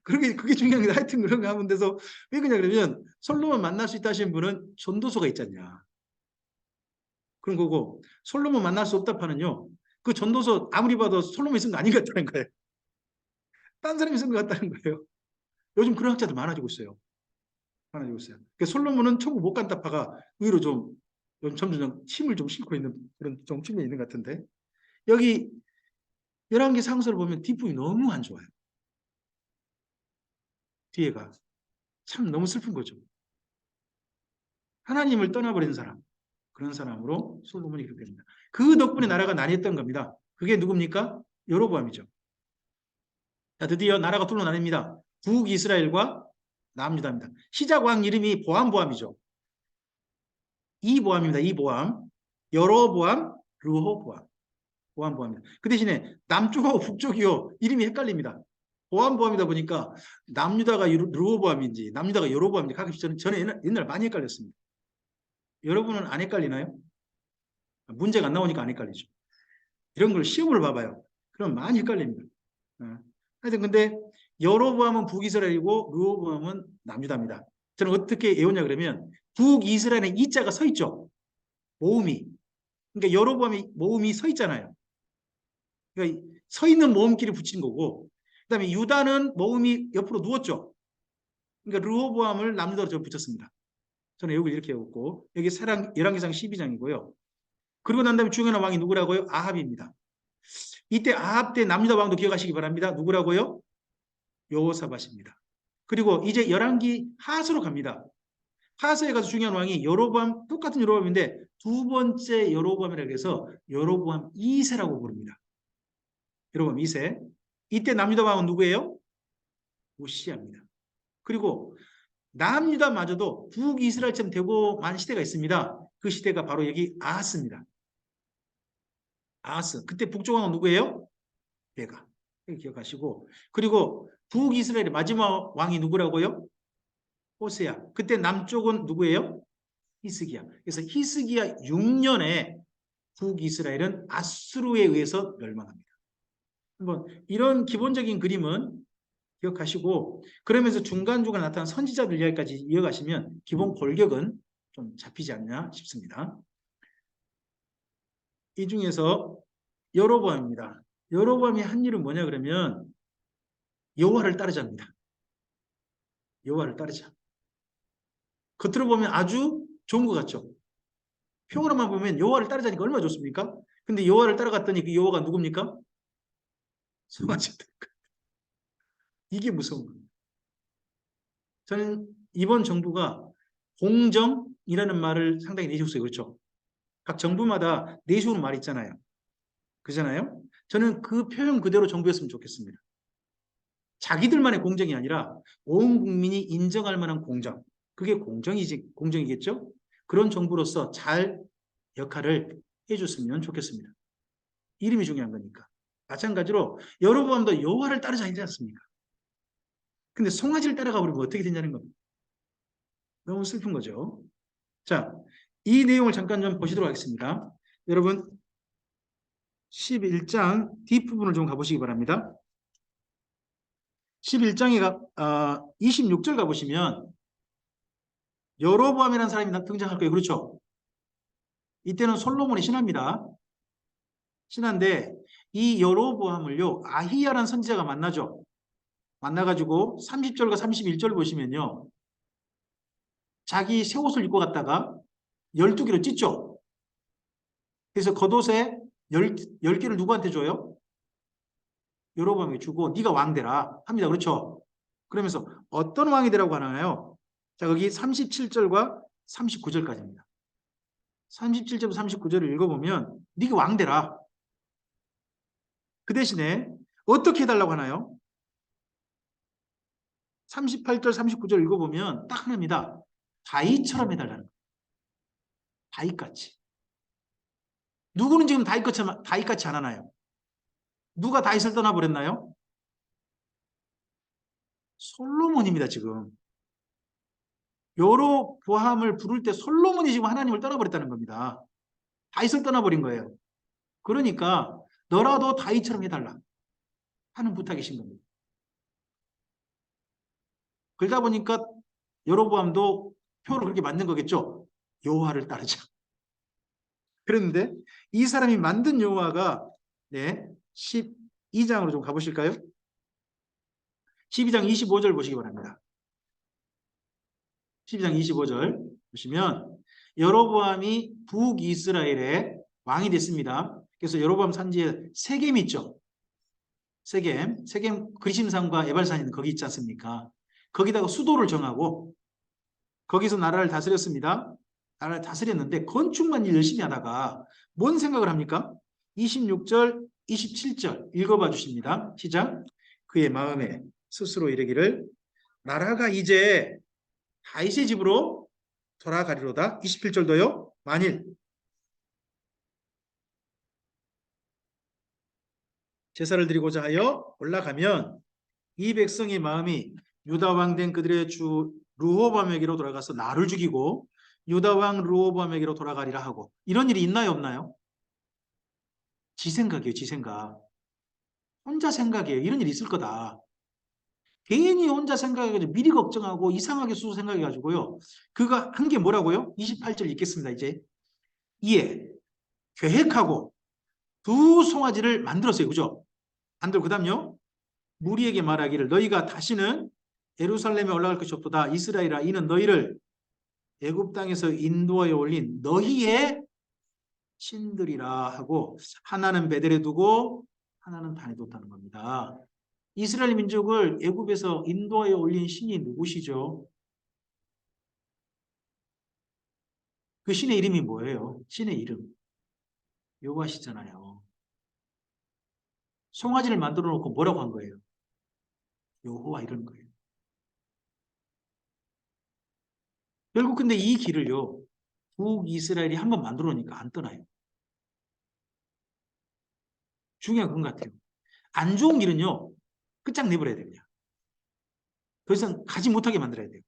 그게 중요한 게 하여튼 그런 거 하면 돼서 왜 그러냐 그러면 솔로몬 만날 수 있다 하시는 분은 전도서가 있잖냐. 그런 거고 솔로몬 만날 수 없다 파는요. 그 전도서 아무리 봐도 솔로몬이 쓴 거 아닌 것 같다는 거예요. 딴 사람이 쓴 것 같다는 거예요. 요즘 그런 학자들 많아지고 있어요. 많아지고 있어요. 그러니까 솔로몬은 천국 못 간다 파가 의외로 좀 점점 힘을 좀 싣고 있는 그런 좀 측면이 있는 것 같은데 여기 11개 상서를 보면 뒷부분이 너무 안 좋아요. 뒤에가 참 너무 슬픈 거죠. 하나님을 떠나버린 사람, 그런 사람으로 솔로몬이 그렇게 됩니다. 그 덕분에 나라가 나뉘었던 겁니다. 그게 누굽니까? 여로보암이죠. 자, 드디어 나라가 둘로 나뉩니다. 북이스라엘과 남유다입니다. 시작 왕 이름이 보암이죠. 이보암입니다. 이보암. 여로보암, 르호보암. 보암입니다. 그 대신에 남쪽하고 북쪽이요. 이름이 헷갈립니다. 보암이다 보니까 남유다가 르호보암인지 남유다가 여로보암인지 가끔씩 저는 옛날 많이 헷갈렸습니다. 여러분은 안 헷갈리나요? 문제가 안 나오니까 안 헷갈리죠. 이런 걸 시험을 봐봐요. 그럼 많이 헷갈립니다. 하여튼 근데 여로보암은 북이스라엘이고 르호보암은 남유다입니다. 저는 어떻게 외우냐 그러면 북이스라엘에 이자가 서 있죠. 모음이. 그러니까 여로보암이 모음이 서 있잖아요. 그러니까 서 있는 모음끼리 붙인 거고 그다음에 유다는 모음이 옆으로 누웠죠. 그러니까 르호보암을 남유다로 붙였습니다. 저는 여기 이렇게 외웠고 여기 열왕기상 12장이고요. 그리고 난 다음에 중요한 왕이 누구라고요? 아합입니다. 이때 아합 때 남유다 왕도 기억하시기 바랍니다. 누구라고요? 여호사밧입니다. 그리고 이제 열왕기 하수로 갑니다. 하수에 가서 중요한 왕이 여로보암, 똑같은 여로보암인데 두 번째 여로보암이라고 해서 여로보암 2세라고 부릅니다. 여로보암 2세. 이때 남유다 왕은 누구예요? 우시야입니다. 그리고 남유다마저도 북이스라엘처럼 되고 만 시대가 있습니다. 그 시대가 바로 여기 아하스입니다. 아하스. 그때 북쪽 왕은 누구예요? 베가. 기억하시고. 그리고 북이스라엘의 마지막 왕이 누구라고요? 호세야. 그때 남쪽은 누구예요? 히스기야. 그래서 히스기야 6년에 북이스라엘은 아수르에 의해서 멸망합니다. 한번 이런 기본적인 그림은 기억하시고 그러면서 중간중간 나타난 선지자들 이야기까지 이어가시면 기본 골격은 좀 잡히지 않나 싶습니다. 이 중에서 여로보암입니다. 여로보암이 한 일은 뭐냐 그러면 여호와를 따르자입니다. 여호와를 따르자. 겉으로 보면 아주 좋은 것 같죠. 평으로만 보면 여호와를 따르자니까 얼마나 좋습니까? 근데 여호와를 따라갔더니 그 여호와가 누굽니까? 송아지였다. 이게 무서운 겁니다. 저는 이번 정부가 공정이라는 말을 상당히 내세웠어요. 그렇죠? 각 정부마다 내세우는 말이 있잖아요. 그잖아요? 저는 그 표현 그대로 정부였으면 좋겠습니다. 자기들만의 공정이 아니라 온 국민이 인정할 만한 공정. 그게 공정이겠죠? 그런 정부로서 잘 역할을 해줬으면 좋겠습니다. 이름이 중요한 거니까. 마찬가지로 여로보암도 여호와를 따르자 하지 않습니까? 근데 송아지를 따라가 버리면 어떻게 되냐는 겁니다. 너무 슬픈 거죠. 자, 이 내용을 잠깐 좀 보시도록 하겠습니다. 여러분 11장 뒷부분을 좀 가보시기 바랍니다. 11장에 26절 가보시면 여로보암이라는 사람이 등장할 거예요. 그렇죠? 이때는 솔로몬의 신하입니다. 신하인데 이 여로보암을요 아히야라는 선지자가 만나죠. 만나가지고 30절과 31절 보시면요. 자기 새 옷을 입고 갔다가 12개로 찢죠. 그래서 겉옷에 10개를 누구한테 줘요? 여로보암에게 주고 네가 왕 되라 합니다. 그렇죠? 그러면서 어떤 왕이 되라고 하나요? 자, 여기 37절과 39절까지입니다. 37절 39절을 읽어보면 네가 왕 되라. 그 대신에 어떻게 해달라고 하나요? 38절 39절 읽어보면 딱 하나입니다. 다윗처럼 해달라는 거예요. 다윗같이. 누구는 지금 다윗같이 안 하나요? 누가 다윗을 떠나버렸나요? 솔로몬입니다. 지금. 여로보암을 부를 때 솔로몬이 지금 하나님을 떠나버렸다는 겁니다. 다윗을 떠나버린 거예요. 그러니까 너라도 다윗처럼 해달라 하는 부탁이신 겁니다. 그러다 보니까 여로보암도 표를 그렇게 만든 거겠죠. 여호와를 따르자. 그런데 이 사람이 만든 여호와가 12장으로 좀 가보실까요? 12장 25절 보시기 바랍니다. 12장 25절 보시면 여로보암이 북이스라엘의 왕이 됐습니다. 그래서 여로보암 산지에 세겜이 있죠. 세겜 그리심산과 에발산이 있는 거기 있지 않습니까? 거기다가 수도를 정하고 거기서 나라를 다스렸습니다. 나라를 다스렸는데 건축만 열심히 하다가 뭔 생각을 합니까? 26절, 27절 읽어봐 주십니다. 시작. 그의 마음에 스스로 이르기를 나라가 이제 다윗의 집으로 돌아가리로다. 27절도요. 만일 제사를 드리고자 하여 올라가면 이 백성의 마음이 유다 왕 된 그들의 주 르호보암에게로 돌아가서 나를 죽이고 유다 왕 르호보암에게로 돌아가리라 하고 이런 일이 있나요 없나요? 지 생각이에요. 지 생각. 혼자 생각이에요. 이런 일이 있을 거다. 괜히 혼자 생각해가지고 미리 걱정하고 이상하게 수소 생각해가지고요. 그가 한 게 뭐라고요? 28절 읽겠습니다. 이제 이에 계획하고 두 송아지를 만들었어요. 그죠? 만들고 그 다음요. 무리에게 말하기를 너희가 다시는 예루살렘에 올라갈 것이 없도다. 이스라엘아 이는 너희를 애굽 땅에서 인도하여 올린 너희의 신들이라 하고 하나는 베델에 두고 하나는 단에 뒀다는 겁니다. 이스라엘 민족을 애굽에서 인도하여 올린 신이 누구시죠? 그 신의 이름이 뭐예요? 신의 이름 여호와시잖아요. 송아지를 만들어 놓고 뭐라고 한 거예요? 여호와 이런 거예요. 결국 근데 이 길을요. 북이스라엘이 한번 만들어 놓으니까 안 떠나요. 중요한 건 같아요. 안 좋은 길은요. 끝장내버려야 됩니다. 더 이상 가지 못하게 만들어야 돼요.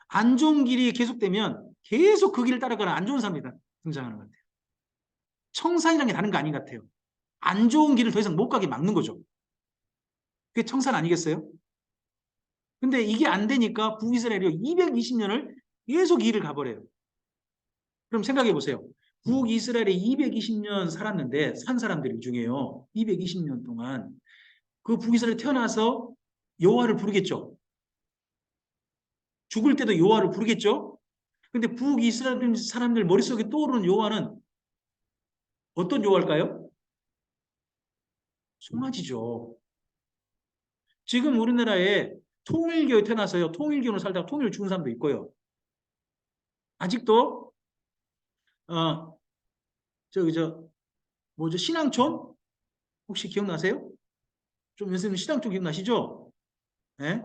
안 좋은 길이 계속되면 계속 그 길을 따라가는 안 좋은 사람이 등장하는 것 같아요. 청산이라는 게 다른 거 아닌 것 같아요. 안 좋은 길을 더 이상 못 가게 막는 거죠. 그게 청산 아니겠어요? 근데 이게 안 되니까 북이스라엘이 220년을 계속 이 길을 가버려요. 그럼 생각해 보세요. 북이스라엘이 220년 살았는데 산 사람들 중에요. 220년 동안 그 북이스라엘에 태어나서 여호와를 부르겠죠. 죽을 때도 여호와를 부르겠죠. 근데 북이스라엘 사람들 머릿속에 떠오르는 여호와는 어떤 여호와일까요? 송아지죠. 지금 우리나라에 통일교에 태어나서요. 통일교로 살다가 통일 죽은 사람도 있고요. 아직도 어 저기 뭐죠? 신앙촌 혹시 기억나세요? 좀 요즘 신앙촌 기억나시죠? 예?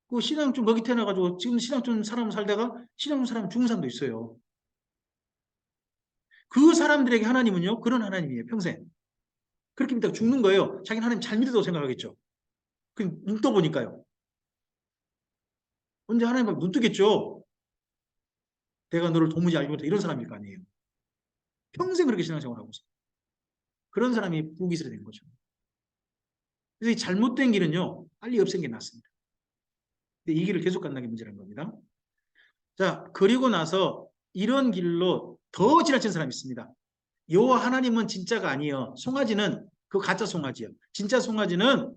그 신앙촌 거기 태어나가지고 지금 신앙촌 사람 살다가 신앙촌 사람 죽은 사람도 있어요. 그 사람들에게 하나님은요 그런 하나님이에요 평생. 그렇게 믿다가 죽는 거예요. 자기는 하나님 잘 믿어도 생각하겠죠. 그눈 떠보니까요. 언제 하나님 앞에 눈 뜨겠죠. 내가 너를 도무지 알지 못해 이런 사람일 거 아니에요. 평생 그렇게 신앙생활을 하고 있어요. 그런 사람이 북이스라엘 된 거죠. 그래서 이 잘못된 길은요, 빨리 없앤 게 낫습니다. 근데 이 길을 계속 간다는 게 문제라는 겁니다. 자, 그리고 나서 이런 길로 더 지나친 사람이 있습니다. 여호와 하나님은 진짜가 아니에요. 송아지는 그 가짜 송아지요. 진짜 송아지는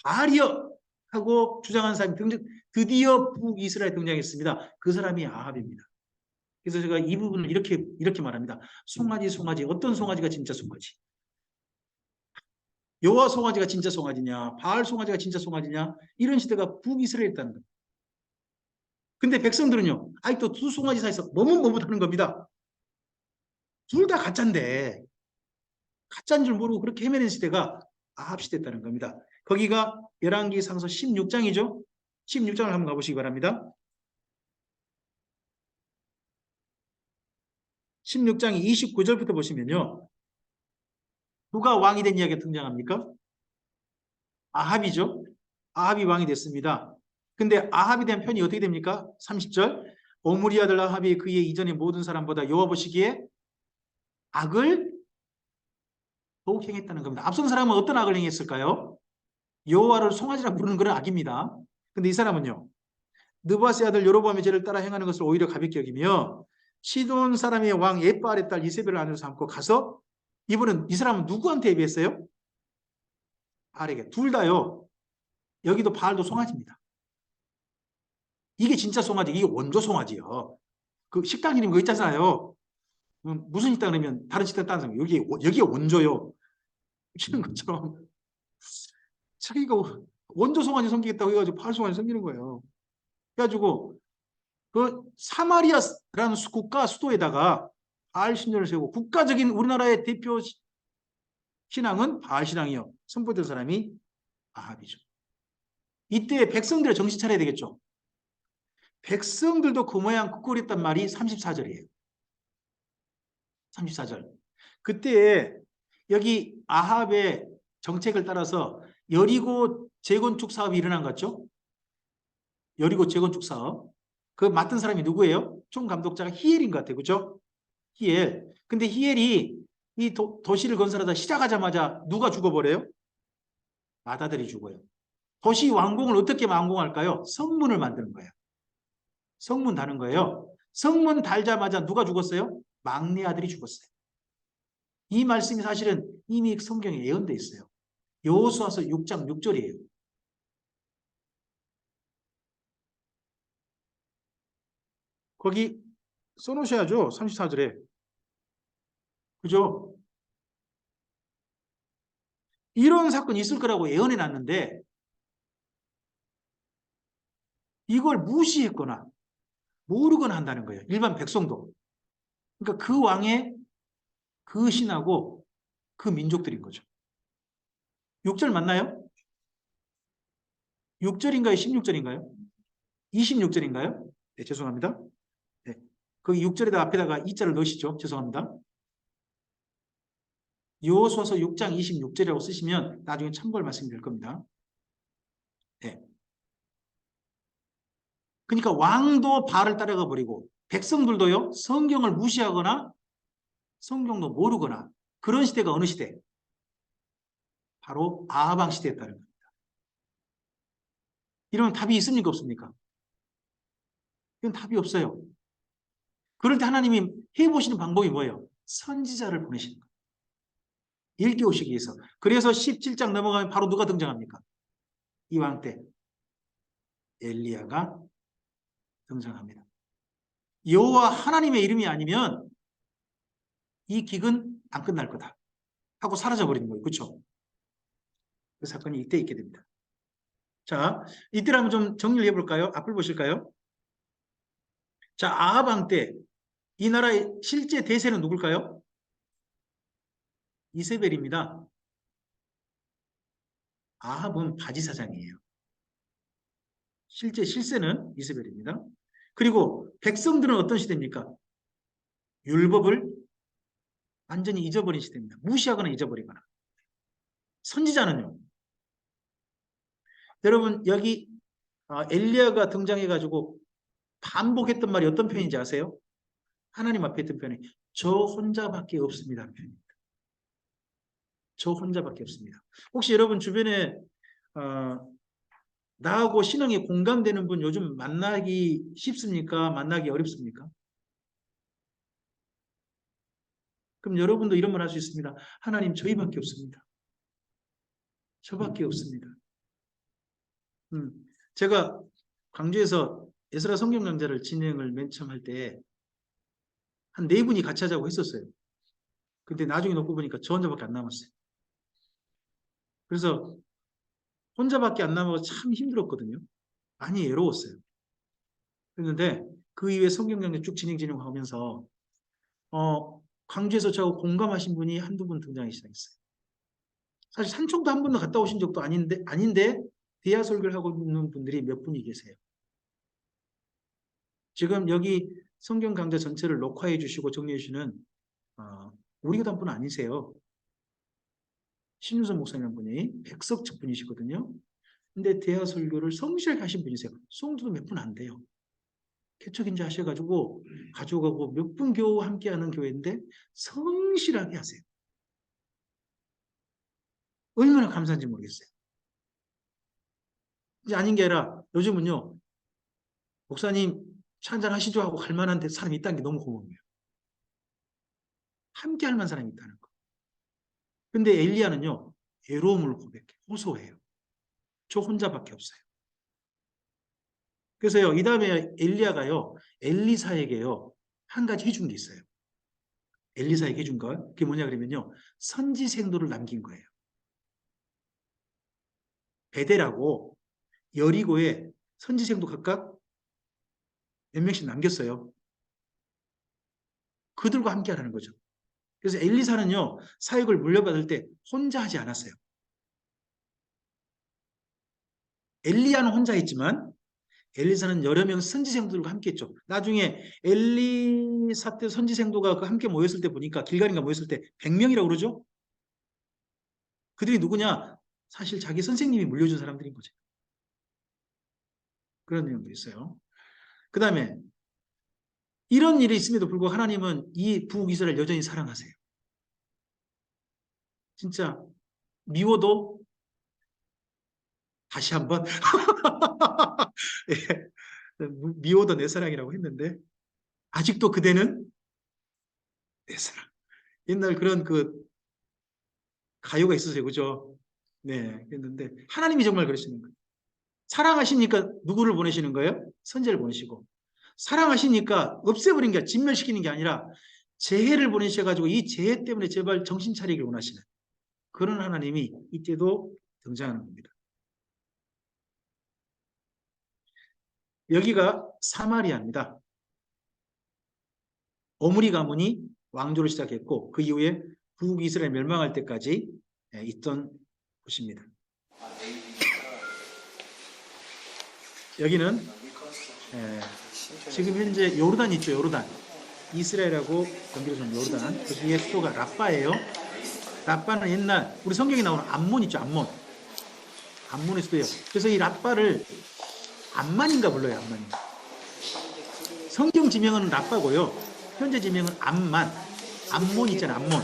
바알이여 하고 주장하는 사람이 드디어 북이스라엘에 등장했습니다. 그 사람이 아합입니다. 그래서 제가 이 부분을 이렇게 말합니다. 송아지 어떤 송아지가 진짜 송아지? 여호와 송아지가 진짜 송아지냐? 바알 송아지가 진짜 송아지냐? 이런 시대가 북이스라엘에 있다는 거예요. 근데 백성들은요, 아직도 두 송아지 사이에서 머뭇머뭇하는 겁니다. 둘 다 가짜인데 가짜인 줄 모르고 그렇게 헤매는 시대가 아합 시대였다는 겁니다. 거기가 열왕기상서 16장이죠. 16장을 한번 가보시기 바랍니다. 16장 29절부터 보시면요. 누가 왕이 된 이야기가 등장합니까? 아합이죠. 아합이 왕이 됐습니다. 근데 아합이 된 편이 어떻게 됩니까? 30절. 오므리 아들 아합이 그의 이전의 모든 사람보다 여호와 보시기에 악을 더욱 행했다는 겁니다. 앞선 사람은 어떤 악을 행했을까요? 여호와를 송아지라 부르는 그런 악입니다. 근데 이 사람은요. 느바스의 아들 여로보암의 죄를 따라 행하는 것을 오히려 가볍게 여기며 시돈 사람의 왕 에빠알의 딸 이세벨을 아내로 삼고 가서 이분은 이 사람은 누구한테 예비했어요? 바알에게. 둘 다요. 여기도 바알도 송아지입니다. 이게 진짜 송아지, 이게 원조 송아지요. 그 식당 이름 그거 있잖아요. 무슨 식당 그러면 다른 식당 따는 사람 여기에 원조요. 치는 것처럼 자기가 원조 송아지 섬기겠다고 해가지고 바알 송아지 섬기는 거예요. 그래가지고 그 사마리아라는 국가 수도에다가 바알 신전을 세우고 국가적인 우리나라의 대표 신앙은 바알 신앙이요. 선포된 사람이 아합이죠. 이때 백성들의 정신 차려야 되겠죠. 백성들도 그 모양 그 꼴했단 말이 34절이에요. 34절. 그때 여기 아합의 정책을 따라서 여리고 재건축 사업이 일어난 것 같죠? 여리고 재건축 사업. 그 맡은 사람이 누구예요? 총감독자가 히엘인 것 같아요. 그죠? 히엘. 근데 히엘이 이 도시를 건설하다 시작하자마자 누가 죽어버려요? 맏아들이 죽어요. 도시 완공을 어떻게 완공할까요? 성문을 만드는 거예요. 성문 다는 거예요. 성문 달자마자 누가 죽었어요? 막내 아들이 죽었어요. 이 말씀이 사실은 이미 성경에 예언되어 있어요. 여호수아서 6장 6절이에요. 거기 써놓으셔야죠. 34절에. 그죠? 이런 사건이 있을 거라고 예언해 놨는데 이걸 무시했거나 모르거나 한다는 거예요. 일반 백성도. 그러니까 그 왕의 그 신하고 그 민족들인 거죠. 6절 맞나요? 6절인가요? 16절인가요? 26절인가요? 네, 죄송합니다. 네. 그 6절에다 앞에다가 2자를 넣으시죠. 죄송합니다. 여호수아서 6장 26절이라고 쓰시면 나중에 참고할 말씀이 될 겁니다. 네. 그러니까 왕도 바알을 따라가 버리고 백성들도요. 성경을 무시하거나 성경도 모르거나 그런 시대가 어느 시대? 바로 아하방 시대였다는 겁니다. 이러면 답이 있습니까? 없습니까? 이건 답이 없어요. 그럴 때 하나님이 해보시는 방법이 뭐예요? 선지자를 보내시는 거예요. 일깨우시기 위해서. 그래서 17장 넘어가면 바로 누가 등장합니까? 이 왕 때 엘리야가 등장합니다. 여호와 하나님의 이름이 아니면 이 기근 안 끝날 거다 하고 사라져버리는 거예요. 그렇죠? 그 사건이 이때 있게 됩니다. 자, 이때를 한번 좀 정리를 해볼까요? 앞을 보실까요? 자, 아합 왕 때 이 나라의 실제 대세는 누굴까요? 이세벨입니다. 아합은 바지사장이에요. 실제 실세는 이세벨입니다. 그리고 백성들은 어떤 시대입니까? 율법을 완전히 잊어버린 시대입니다. 무시하거나 잊어버리거나. 선지자는요. 여러분 여기 엘리야가 등장해가지고 반복했던 말이 어떤 표현인지 아세요? 하나님 앞에 했던 표현이 저 혼자밖에 없습니다. 표현입니다. 저 혼자밖에 없습니다. 혹시 여러분 주변에 나하고 신앙에 공감되는 분 요즘 만나기 쉽습니까? 만나기 어렵습니까? 그럼 여러분도 이런 말 할 수 있습니다. 하나님, 저희밖에 없습니다. 저밖에 없습니다. 음, 제가 광주에서 에스라 성경 강좌를 진행을 맨 처음 할 때 한 네 분이 같이 하자고 했었어요. 근데 나중에 놓고 보니까 저 혼자밖에 안 남았어요. 그래서 혼자밖에 안 남아서 참 힘들었거든요. 많이 외로웠어요. 그런데 그 이후에 성경 강좌 쭉 진행하면서 광주에서 저하고 공감하신 분이 한두 분 등장하기 시작했어요. 사실 산청도 한 번도 갔다 오신 적도 아닌데 대야 설교를 하고 있는 분들이 몇 분이 계세요. 지금 여기 성경 강좌 전체를 녹화해 주시고 정리해 주시는 우리 교단 분 아니세요. 신유선 목사님 분이 백석측 분이시거든요. 근데 대야 설교를 성실하게 하신 분이세요. 송도도 몇 분 안 돼요. 개척인지 하셔가지고 가져가고 몇 분 겨우 함께하는 교회인데 성실하게 하세요. 얼마나 감사한지 모르겠어요. 이제 아닌 게 아니라 요즘은요, 목사님 차 한잔 하시죠 하고 갈 만한 사람이 있다는 게 너무 고마워요. 함께 할 만한 사람이 있다는 거. 근데 엘리야는요, 외로움을 고백해. 호소해요. 저 혼자밖에 없어요. 그래서요, 이 다음에 엘리야가요, 엘리사에게요, 한 가지 해준 게 있어요. 엘리사에게 해준 거. 그게 뭐냐 그러면요, 선지생도를 남긴 거예요. 베델하고 여리고에 선지생도 각각 몇 명씩 남겼어요. 그들과 함께 하라는 거죠. 그래서 엘리사는요, 사역을 물려받을 때 혼자 하지 않았어요. 엘리야는 혼자 했지만 엘리사는 여러 명 선지생들과 함께 했죠. 나중에 엘리사 때 선지생도가 함께 모였을 때 보니까 길갈인가 모였을 때 100명이라고 그러죠. 그들이 누구냐? 사실 자기 선생님이 물려준 사람들인 거죠. 그런 내용도 있어요. 그 다음에 이런 일이 있음에도 불구하고 하나님은 이 북이스라엘 여전히 사랑하세요. 진짜 미워도 다시 한번 예, 미워도 내 사랑이라고 했는데 아직도 그대는 내 사랑. 옛날 그런 그 가요가 있었어요. 그죠? 네. 했는데 하나님이 정말 그러시는 거예요. 사랑하시니까 누구를 보내시는 거예요? 선제를 보내시고. 사랑하시니까 없애버린 게 진멸시키는 게 아니라 재해를 보내셔가지고 이 재해 때문에 제발 정신 차리길 원하시는 그런 하나님이 이때도 등장하는 겁니다. 여기가 사마리아입니다. 오므리 가문이 왕조를 시작했고 그 이후에 북이스라엘 멸망할 때까지 있던 곳입니다. 여기는 지금 현재 요르단 있죠. 요르단. 이스라엘하고 연결해서 요르단. 그 뒤에 수도가 라빠예요. 라빠는 옛날 우리 성경에 나오는 암몬 있죠. 암몬. 암몬의 수도예요. 그래서 이 라빠를 암만인가 불러요. 암만. 성경 지명은 라빠고요. 현재 지명은 암만. 암몬 있잖아요. 암몬.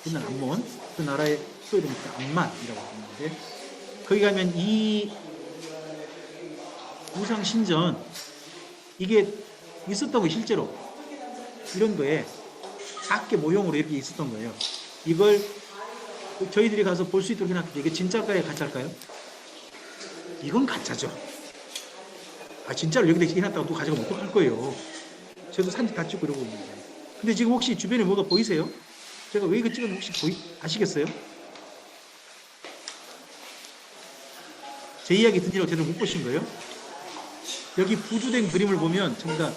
옛날 암몬. 그 나라의 수도 이름이 암만이라고 하는데 거기 가면 이 우상 신전 이게 있었던 거예요. 실제로. 이런 거에 작게 모형으로 이렇게 있었던 거예요. 이걸 저희들이 가서 볼 수 있도록 해놨는데 이게 진짜일까요? 가짜일까요? 이건 가짜죠. 진짜로 여기다 해놨다고 또 가져가 못 갈 거예요. 저도 사진 다 찍고 이러고 있는데. 근데 지금 혹시 주변에 뭐가 보이세요? 제가 왜 이거 찍었는지 혹시 아시겠어요? 제 이야기 듣느라고 제대로 못 보신 거예요? 여기 부두된 그림을 보면 전부 다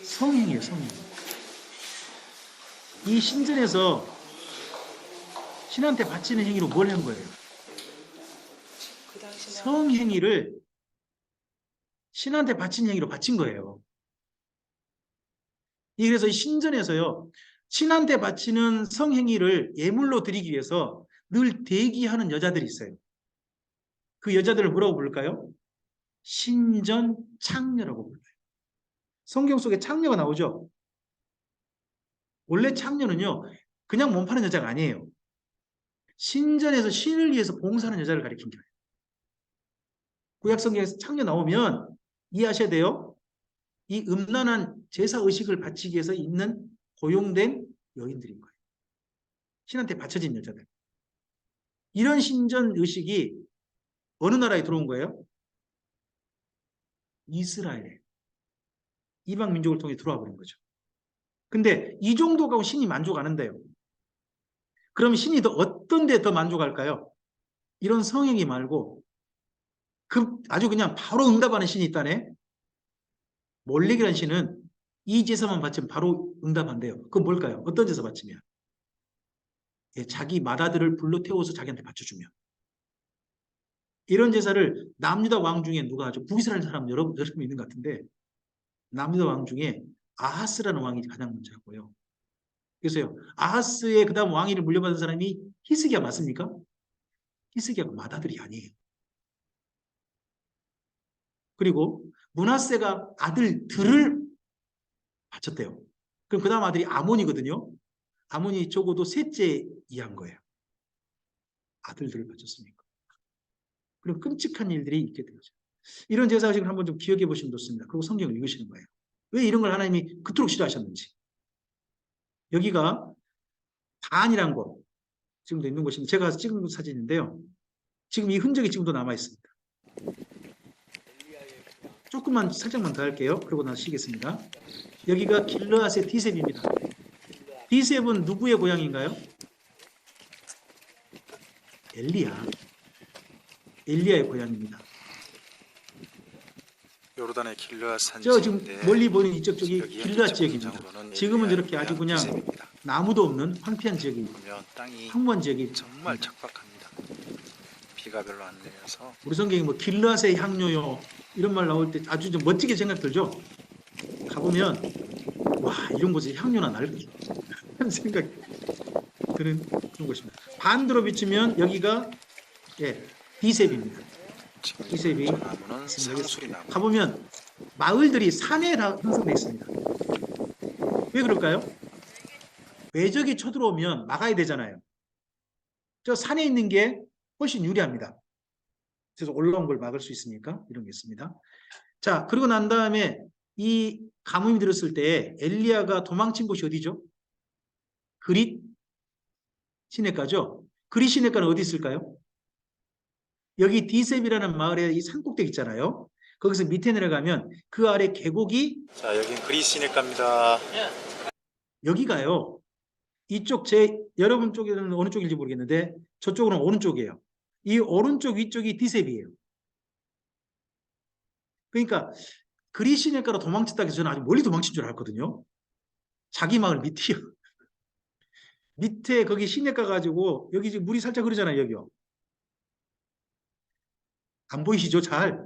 성행이에요. 성행. 이 신전에서 신한테 바치는 행위로 뭘 한 거예요? 성행위를 신한테 바친 행위로 바친 거예요. 그래서 이 신전에서요, 신한테 바치는 성행위를 예물로 드리기 위해서 늘 대기하는 여자들이 있어요. 그 여자들을 뭐라고 부를까요? 신전 창녀라고 불러요. 성경 속에 창녀가 나오죠? 원래 창녀는요, 그냥 몸 파는 여자가 아니에요. 신전에서 신을 위해서 봉사하는 여자를 가리킨 거예요. 구약성경에서 창녀 나오면 이해하셔야 돼요. 이 음란한 제사 의식을 바치기 위해서 있는 고용된 여인들인 거예요. 신한테 바쳐진 여자들. 이런 신전 의식이 어느 나라에 들어온 거예요? 이스라엘에. 이방 민족을 통해 들어와 버린 거죠. 근데 이 정도 가고 신이 만족 안 한대요. 그럼 신이 더 어떤 데 더 만족할까요? 이런 성행위 말고 아주 그냥 바로 응답하는 신이 있다네. 몰렉이라는 신은 이 제사만 바치면 바로 응답한대요. 그건 뭘까요? 어떤 제사 바치면? 예, 자기 맏아들을 불러 태워서 자기한테 바쳐주면. 이런 제사를 남유다 왕 중에 누가 하죠? 북이스라엘 사람 여러분 있는 것 같은데 남유다 왕 중에 아하스라는 왕이 가장 먼저 하고요. 그래서요. 아하스의 그 다음 왕위를 물려받은 사람이 히스기야 맞습니까? 히스기야가 맏아들이 아니에요. 그리고 므낫세가 아들들을 바쳤대요. 그럼 그 다음 아들이 아몬이거든요. 아몬이 적어도 셋째 이한 거예요. 아들들을 바쳤으니까. 그럼 끔찍한 일들이 있게 되죠. 이런 제사식을 한번 좀 기억해 보시면 좋습니다. 그리고 성경을 읽으시는 거예요. 왜 이런 걸 하나님이 그토록 싫어하셨는지. 여기가 단이란 곳, 지금도 있는 곳입니다. 제가 찍은 사진인데요. 지금 이 흔적이 지금도 남아 있습니다. 조금만 살짝만 더 할게요. 그러고 나서 쉬겠습니다. 여기가 길르앗의 디셉입니다. 디셉은 누구의 고향인가요? 엘리야의 고향입니다. 요르단의 길르앗 산지. 저 지금 멀리 보이는 이쪽 쪽이 길르앗 지역입니다. 지금은 저렇게 아주 그냥 디셉입니다. 나무도 없는 황폐한 지역이 보면 땅이 황무한 지역이 정말 척박합니다. 비가 별로 안 내려서. 우리 성경이 뭐 길르앗의 향료요 이런 말 나올 때 아주 좀 멋지게 생각 들죠. 가보면 와 이런 곳에 향료나 날까 하는 생각이 드는 그런 곳입니다. 반대로 비추면 여기가 디셉입니다. 디셉이 나무는 상수리 나무. 가보면 마을들이 산에 다 형성되어 있습니다. 왜 그럴까요? 외적이 쳐들어오면 막아야 되잖아요. 저 산에 있는 게 훨씬 유리합니다. 그래서 올라온 걸 막을 수 있으니까 이런 게 있습니다. 자, 그리고 난 다음에 이 가뭄이 들었을 때 엘리야가 도망친 곳이 어디죠? 그릿 시내가죠. 그릿 시내가는 어디 있을까요? 여기 디셉이라는 마을에 이 산꼭대기 있잖아요. 거기서 밑에 내려가면 그 아래 계곡이 자, 여긴 그릿 시내가입니다. 여기가요. 이쪽 여러분 쪽에는 어느 쪽인지 모르겠는데 저쪽은 오른쪽이에요. 이 오른쪽 위쪽이 디셉이에요. 그러니까 그릿 시내가로 도망쳤다 해서 저는 아주 멀리 도망친 줄 알았거든요. 자기 마을 밑이요. 밑에 거기 시내가 가지고 여기 지금 물이 살짝 흐르잖아요. 여기요. 안 보이시죠? 잘.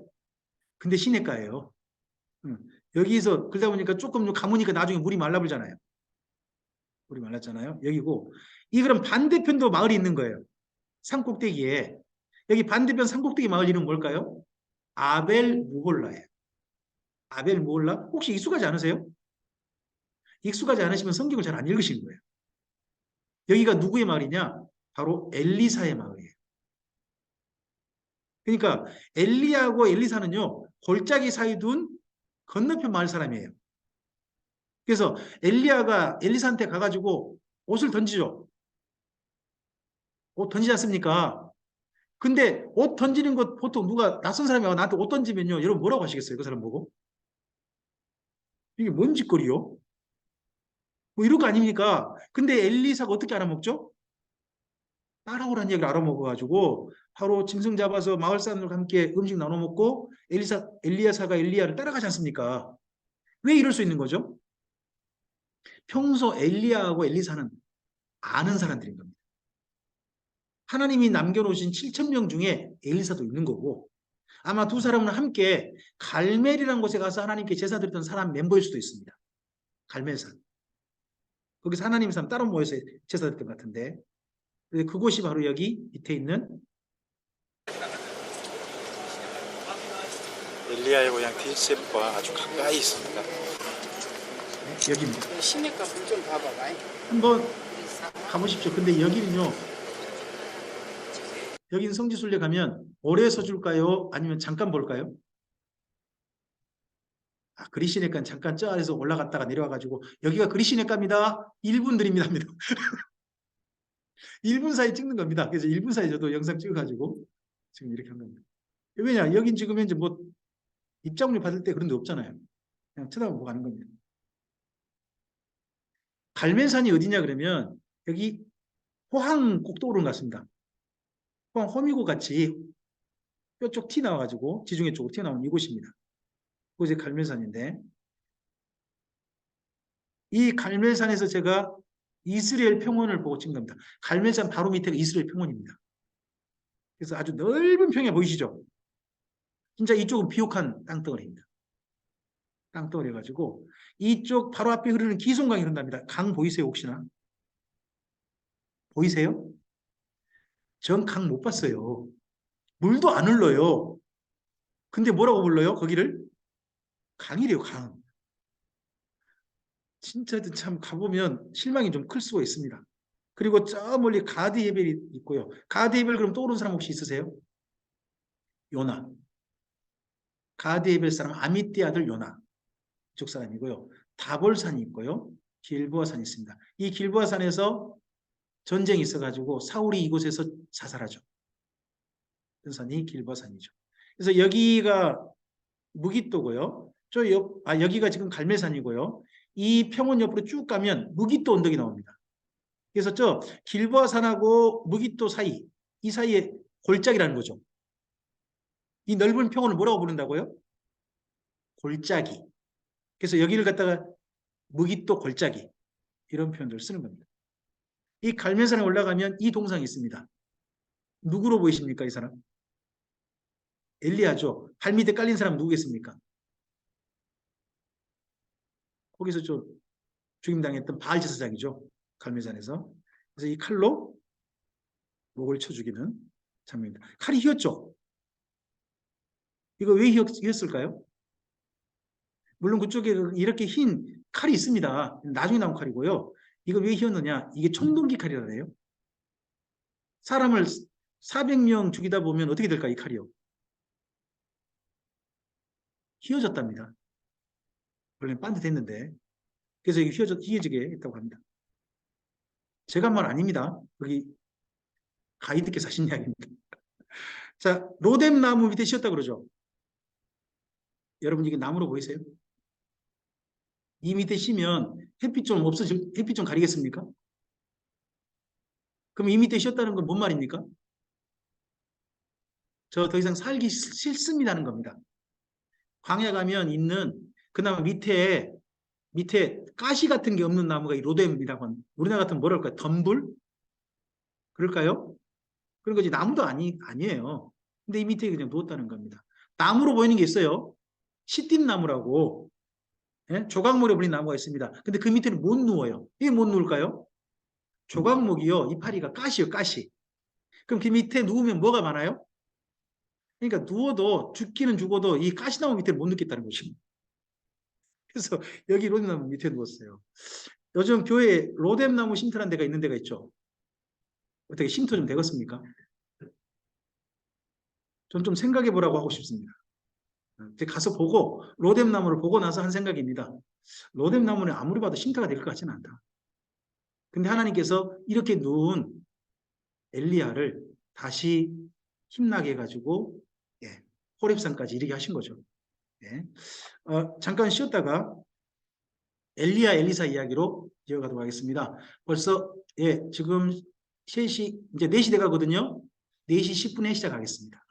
근데 시내가예요. 여기서 그러다 보니까 조금 가무니까 나중에 물이 말라버리잖아요. 물이 말랐잖아요. 여기고 이 그럼 반대편도 마을이 있는 거예요. 산꼭대기에. 여기 반대편 산꼭대기 마을 이름 뭘까요? 아벨 무홀라예요. 아벨 무홀라? 혹시 익숙하지 않으세요? 익숙하지 않으시면 성경을 잘 안 읽으시는 거예요. 여기가 누구의 마을이냐? 바로 엘리사의 마을이에요. 그러니까 엘리야하고 엘리사는요. 골짜기 사이 둔 건너편 마을 사람이에요. 그래서 엘리야가 엘리사한테 가가지고 옷을 던지죠. 옷 던지지 않습니까? 근데 옷 던지는 것 보통 누가 낯선 사람이 와서 나한테 옷 던지면요. 여러분 뭐라고 하시겠어요? 그 사람 보고? 이게 뭔 짓거리요? 뭐 이런 거 아닙니까? 근데 엘리사가 어떻게 알아먹죠? 따라오라는 얘기를 알아먹어가지고 바로 짐승 잡아서 마을 사람들과 함께 음식 나눠 먹고 엘리야사가 엘리야를 따라가지 않습니까? 왜 이럴 수 있는 거죠? 평소 엘리야하고 엘리사는 아는 사람들인 겁니다. 하나님이 남겨놓으신 7,000명 중에 엘리사도 있는 거고 아마 두 사람은 함께 갈멜이라는 곳에 가서 하나님께 제사 드렸던 사람 멤버일 수도 있습니다. 갈멜산. 거기서 하나님 사람 따로 모여서 제사 드렸던 것 같은데 그곳이 바로 여기 밑에 있는 엘리야의 고향 디셉과 아주 가까이 있습니다. 여기입니다. 시내가 물 좀 봐봐봐. 한번 가보십시오. 근데 여기는요. 여긴 성지순례 가면 오래 서줄까요? 아니면 잠깐 볼까요? 아, 그리시네가 잠깐 저 아래서 올라갔다가 내려와가지고 여기가 그리시네가입니다. 1분 드립니다. 1분 사이 찍는 겁니다. 그래서 1분 사이 저도 영상 찍어가지고 지금 이렇게 한 겁니다. 왜냐? 여긴 지금 현재 뭐 입장료 받을 때 그런 데 없잖아요. 그냥 쳐다보고 가는 겁니다. 갈매산이 어디냐 그러면 여기 호항 꼭도로를 갔습니다. 호항 호미곶 같이 뼈쪽 티 나와가지고 지중해 쪽으로 튀어나온 이곳입니다. 그곳이 갈매산인데 이 갈매산에서 제가 이스라엘 평원을 보고 찍은 겁니다. 갈매산 바로 밑에가 이스라엘 평원입니다. 그래서 아주 넓은 평야 보이시죠? 진짜 이쪽은 비옥한 땅덩어리입니다. 땅덩어리 해가지고 이쪽 바로 앞에 흐르는 기송강이 흐른답니다. 강 보이세요 혹시나? 보이세요? 전 강 못 봤어요. 물도 안 흘러요. 근데 뭐라고 불러요? 거기를? 강이래요, 강. 진짜 참 가보면 실망이 좀 클 수가 있습니다. 그리고 저 멀리 가드 헤벨이 있고요. 가드 헤벨 그럼 떠오르는 사람 혹시 있으세요? 요나. 가드 헤벨 사람 아미띠 아들 요나. 이쪽 사람이고요. 다볼산이 있고요. 길보아산이 있습니다. 이 길보아산에서 전쟁이 있어가지고 사울이 이곳에서 자살하죠. 그 산이 길보아산이죠. 그래서 여기가 무깃도고요. 여기가 지금 갈매산이고요. 이 평원 옆으로 쭉 가면 무깃도 언덕이 나옵니다. 그래서 저 길보아산하고 무깃도 사이, 이 사이에 골짜기라는 거죠. 이 넓은 평원을 뭐라고 부른다고요? 골짜기. 그래서 여기를 갖다가 무깃도 골짜기 이런 표현들을 쓰는 겁니다. 이 갈매산에 올라가면 이 동상이 있습니다. 누구로 보이십니까? 이 사람? 엘리야죠. 발 밑에 깔린 사람 누구겠습니까? 거기서 좀 죽임당했던 바알 제사장이죠. 갈매산에서. 그래서 이 칼로 목을 쳐 죽이는 장면입니다. 칼이 휘었죠. 이거 왜 휘었을까요? 물론 그쪽에 이렇게 흰 칼이 있습니다. 나중에 나온 칼이고요. 이거 왜 휘었느냐? 이게 청동기 칼이라네요. 사람을 400명 죽이다 보면 어떻게 될까 이 칼이요? 휘어졌답니다. 원래 반듯했는데. 그래서 이게 휘어지게 했다고 합니다. 제가 한 말 아닙니다. 여기 가이드께서 하신 이야기입니다. 자, 로뎀 나무 밑에 씌었다 그러죠. 여러분 이게 나무로 보이세요? 이 밑에 쉬면 햇빛 좀 가리겠습니까? 그럼 이 밑에 쉬었다는 건 뭔 말입니까? 저 더 이상 살기 싫습니다는 겁니다. 광야 가면 있는 그나마 밑에 가시 같은 게 없는 나무가 이 로뎀이라고 하는, 우리나라 같은 뭐랄까요? 덤불? 그럴까요? 그런 거지 나무도 아니에요. 근데 이 밑에 그냥 누웠다는 겁니다. 나무로 보이는 게 있어요. 시띠나무라고 예? 조각목에 불린 나무가 있습니다. 근데 그 밑에는 못 누워요. 이게 못 누울까요? 조각목이요. 이파리가 가시요, 가시. 그럼 그 밑에 누우면 뭐가 많아요? 그러니까 누워도 죽기는 죽어도 이 가시나무 밑에 못 눕겠다는 거죠. 그래서 여기 로뎀나무 밑에 누웠어요. 요즘 교회에 로뎀나무 쉼터라는 데가 있는 데가 있죠. 어떻게 쉼터 좀 되겠습니까? 전 좀 생각해 보라고 하고 싶습니다. 가서 보고 로뎀나무를 보고 나서 한 생각입니다. 로뎀나무는 아무리 봐도 쉼터가 될 것 같지는 않다. 근데 하나님께서 이렇게 누운 엘리야를 다시 힘나게 해가지고 예, 호렙산까지 이르게 하신 거죠. 예. 잠깐 쉬었다가 엘리야 엘리사 이야기로 이어가도록 하겠습니다. 벌써 지금 3시 이제 4시 돼가거든요. 4시 10분에 시작하겠습니다.